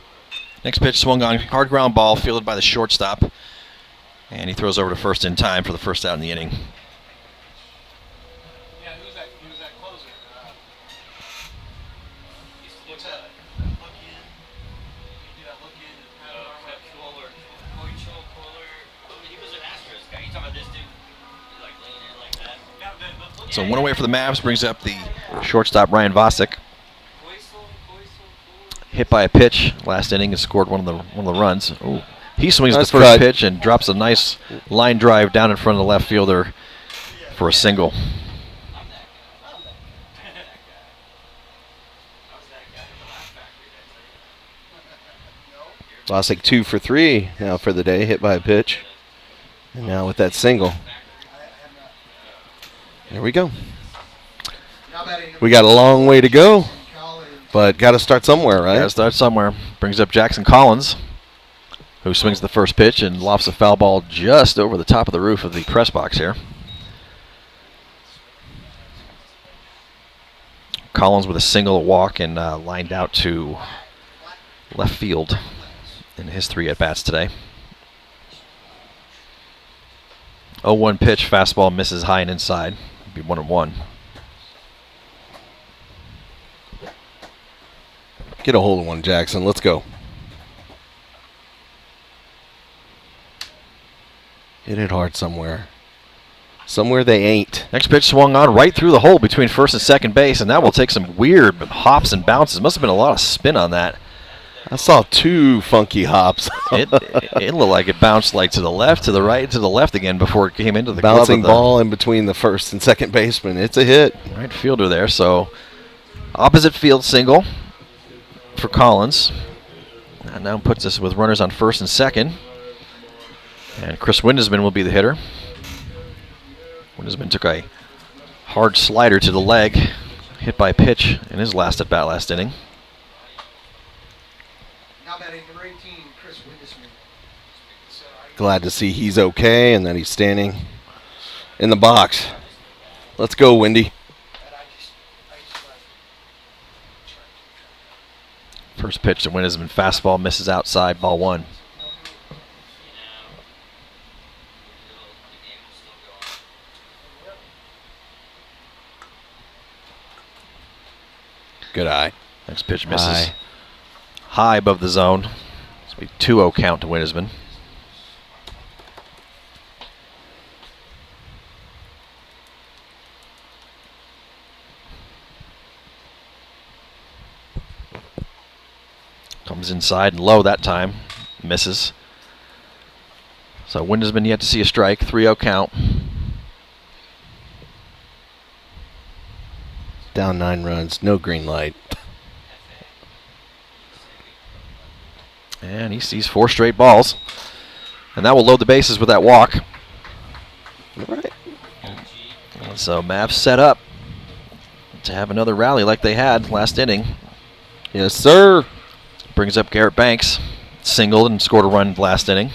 Next pitch swung on, hard ground ball, fielded by the shortstop. And he throws over to first in time for the first out in the inning. Yeah, who's that? Who's that closer? What's that? Look in. You do that look in and have an arm like He was an Astros guy. You talking about this dude? He like leaning in like that? So 1 away for the Mavs brings up the shortstop, Ryan Vosick. Hit by a pitch last inning and scored one of the runs. Ooh. He swings Nice the first cut. pitch and drops a nice line drive down in front of the left fielder for a single. Vosick 2 for 3 now for the day, hit by a pitch. And now with that single. There we go. We got a long way to go, but got to start somewhere, right? Got to start somewhere. Brings up Jackson Collins, who swings the first pitch and lofts a foul ball just over the top of the roof of the press box here. Collins with a single walk and lined out to left field in his 3 at-bats today. 0-1 pitch, fastball misses high and inside. Be 1-1. Get a hold of one, Jackson. Let's go. Hit it hard somewhere. Somewhere they ain't. Next pitch swung on right through the hole between first and second base, and that will take some weird hops and bounces. Must have been a lot of spin on that. I saw 2 funky hops. It looked like it bounced like to the left, to the right, to the left again before it came into the Bouncing glove of ball in between the first and second baseman. It's a hit. the right fielder there. So opposite field single for Collins. And now puts us with runners on first and second. And Chris Windesman will be the hitter. Windesman took a hard slider to the leg, hit by a pitch in his last at-bat last inning. Now batting number 18, Chris Windesman. Glad to see he's okay and that he's standing in the box. Let's go, Windy. First pitch to Winnisman, fastball misses outside, ball 1. Good eye. Next pitch misses high above the zone. It's a 2-0 count to Winnisman. Comes inside and low that time. Misses. So Winnisman yet to see a strike. 3-0 count. Down 9 runs. No green light. And he sees 4 straight balls. And that will load the bases with that walk. All right. So Mavs set up to have another rally like they had last inning. Yes, sir. Brings up Garrett Banks. Singled and scored a run last inning.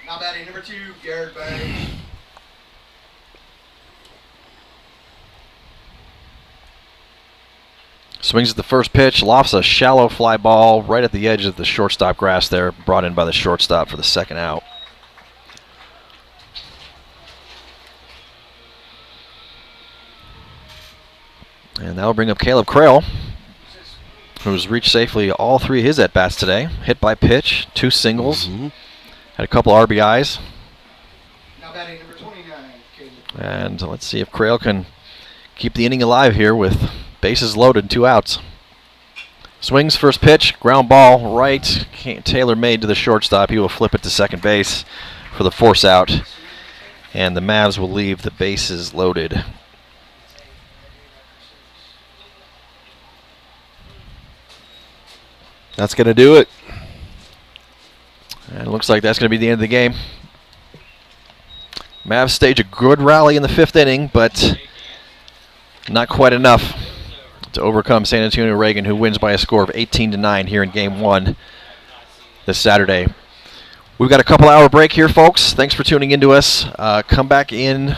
Now batting number 2, Garrett Banks. Swings at the first pitch, lofts a shallow fly ball right at the edge of the shortstop grass there, brought in by the shortstop for the second out. And that'll bring up Caleb Crail, who's reached safely all 3 of his at-bats today. Hit by pitch, 2 singles, had a couple RBIs. Now batting number 29, Caleb. And let's see if Crail can keep the inning alive here with bases loaded, 2 outs. Swings first pitch, ground ball right, tailor-made to the shortstop. He will flip it to second base for the force out. And the Mavs will leave the bases loaded. That's going to do it. And it looks like that's going to be the end of the game. Mavs stage a good rally in the 5th inning, but not quite enough to overcome San Antonio Reagan, who wins by a score of 18-9 here in Game 1 this Saturday. We've got a couple-hour break here, folks. Thanks for tuning in to us. Come back in.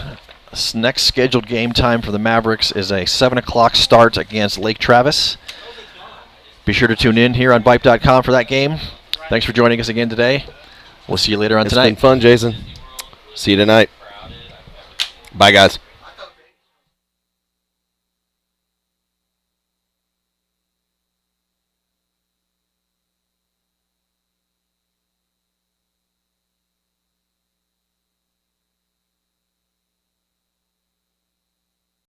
Next scheduled game time for the Mavericks is a 7 o'clock start against Lake Travis. Be sure to tune in here on Vype.com for that game. Thanks for joining us again today. We'll see you later on tonight. It's been fun, Jason. See you tonight. Bye, guys.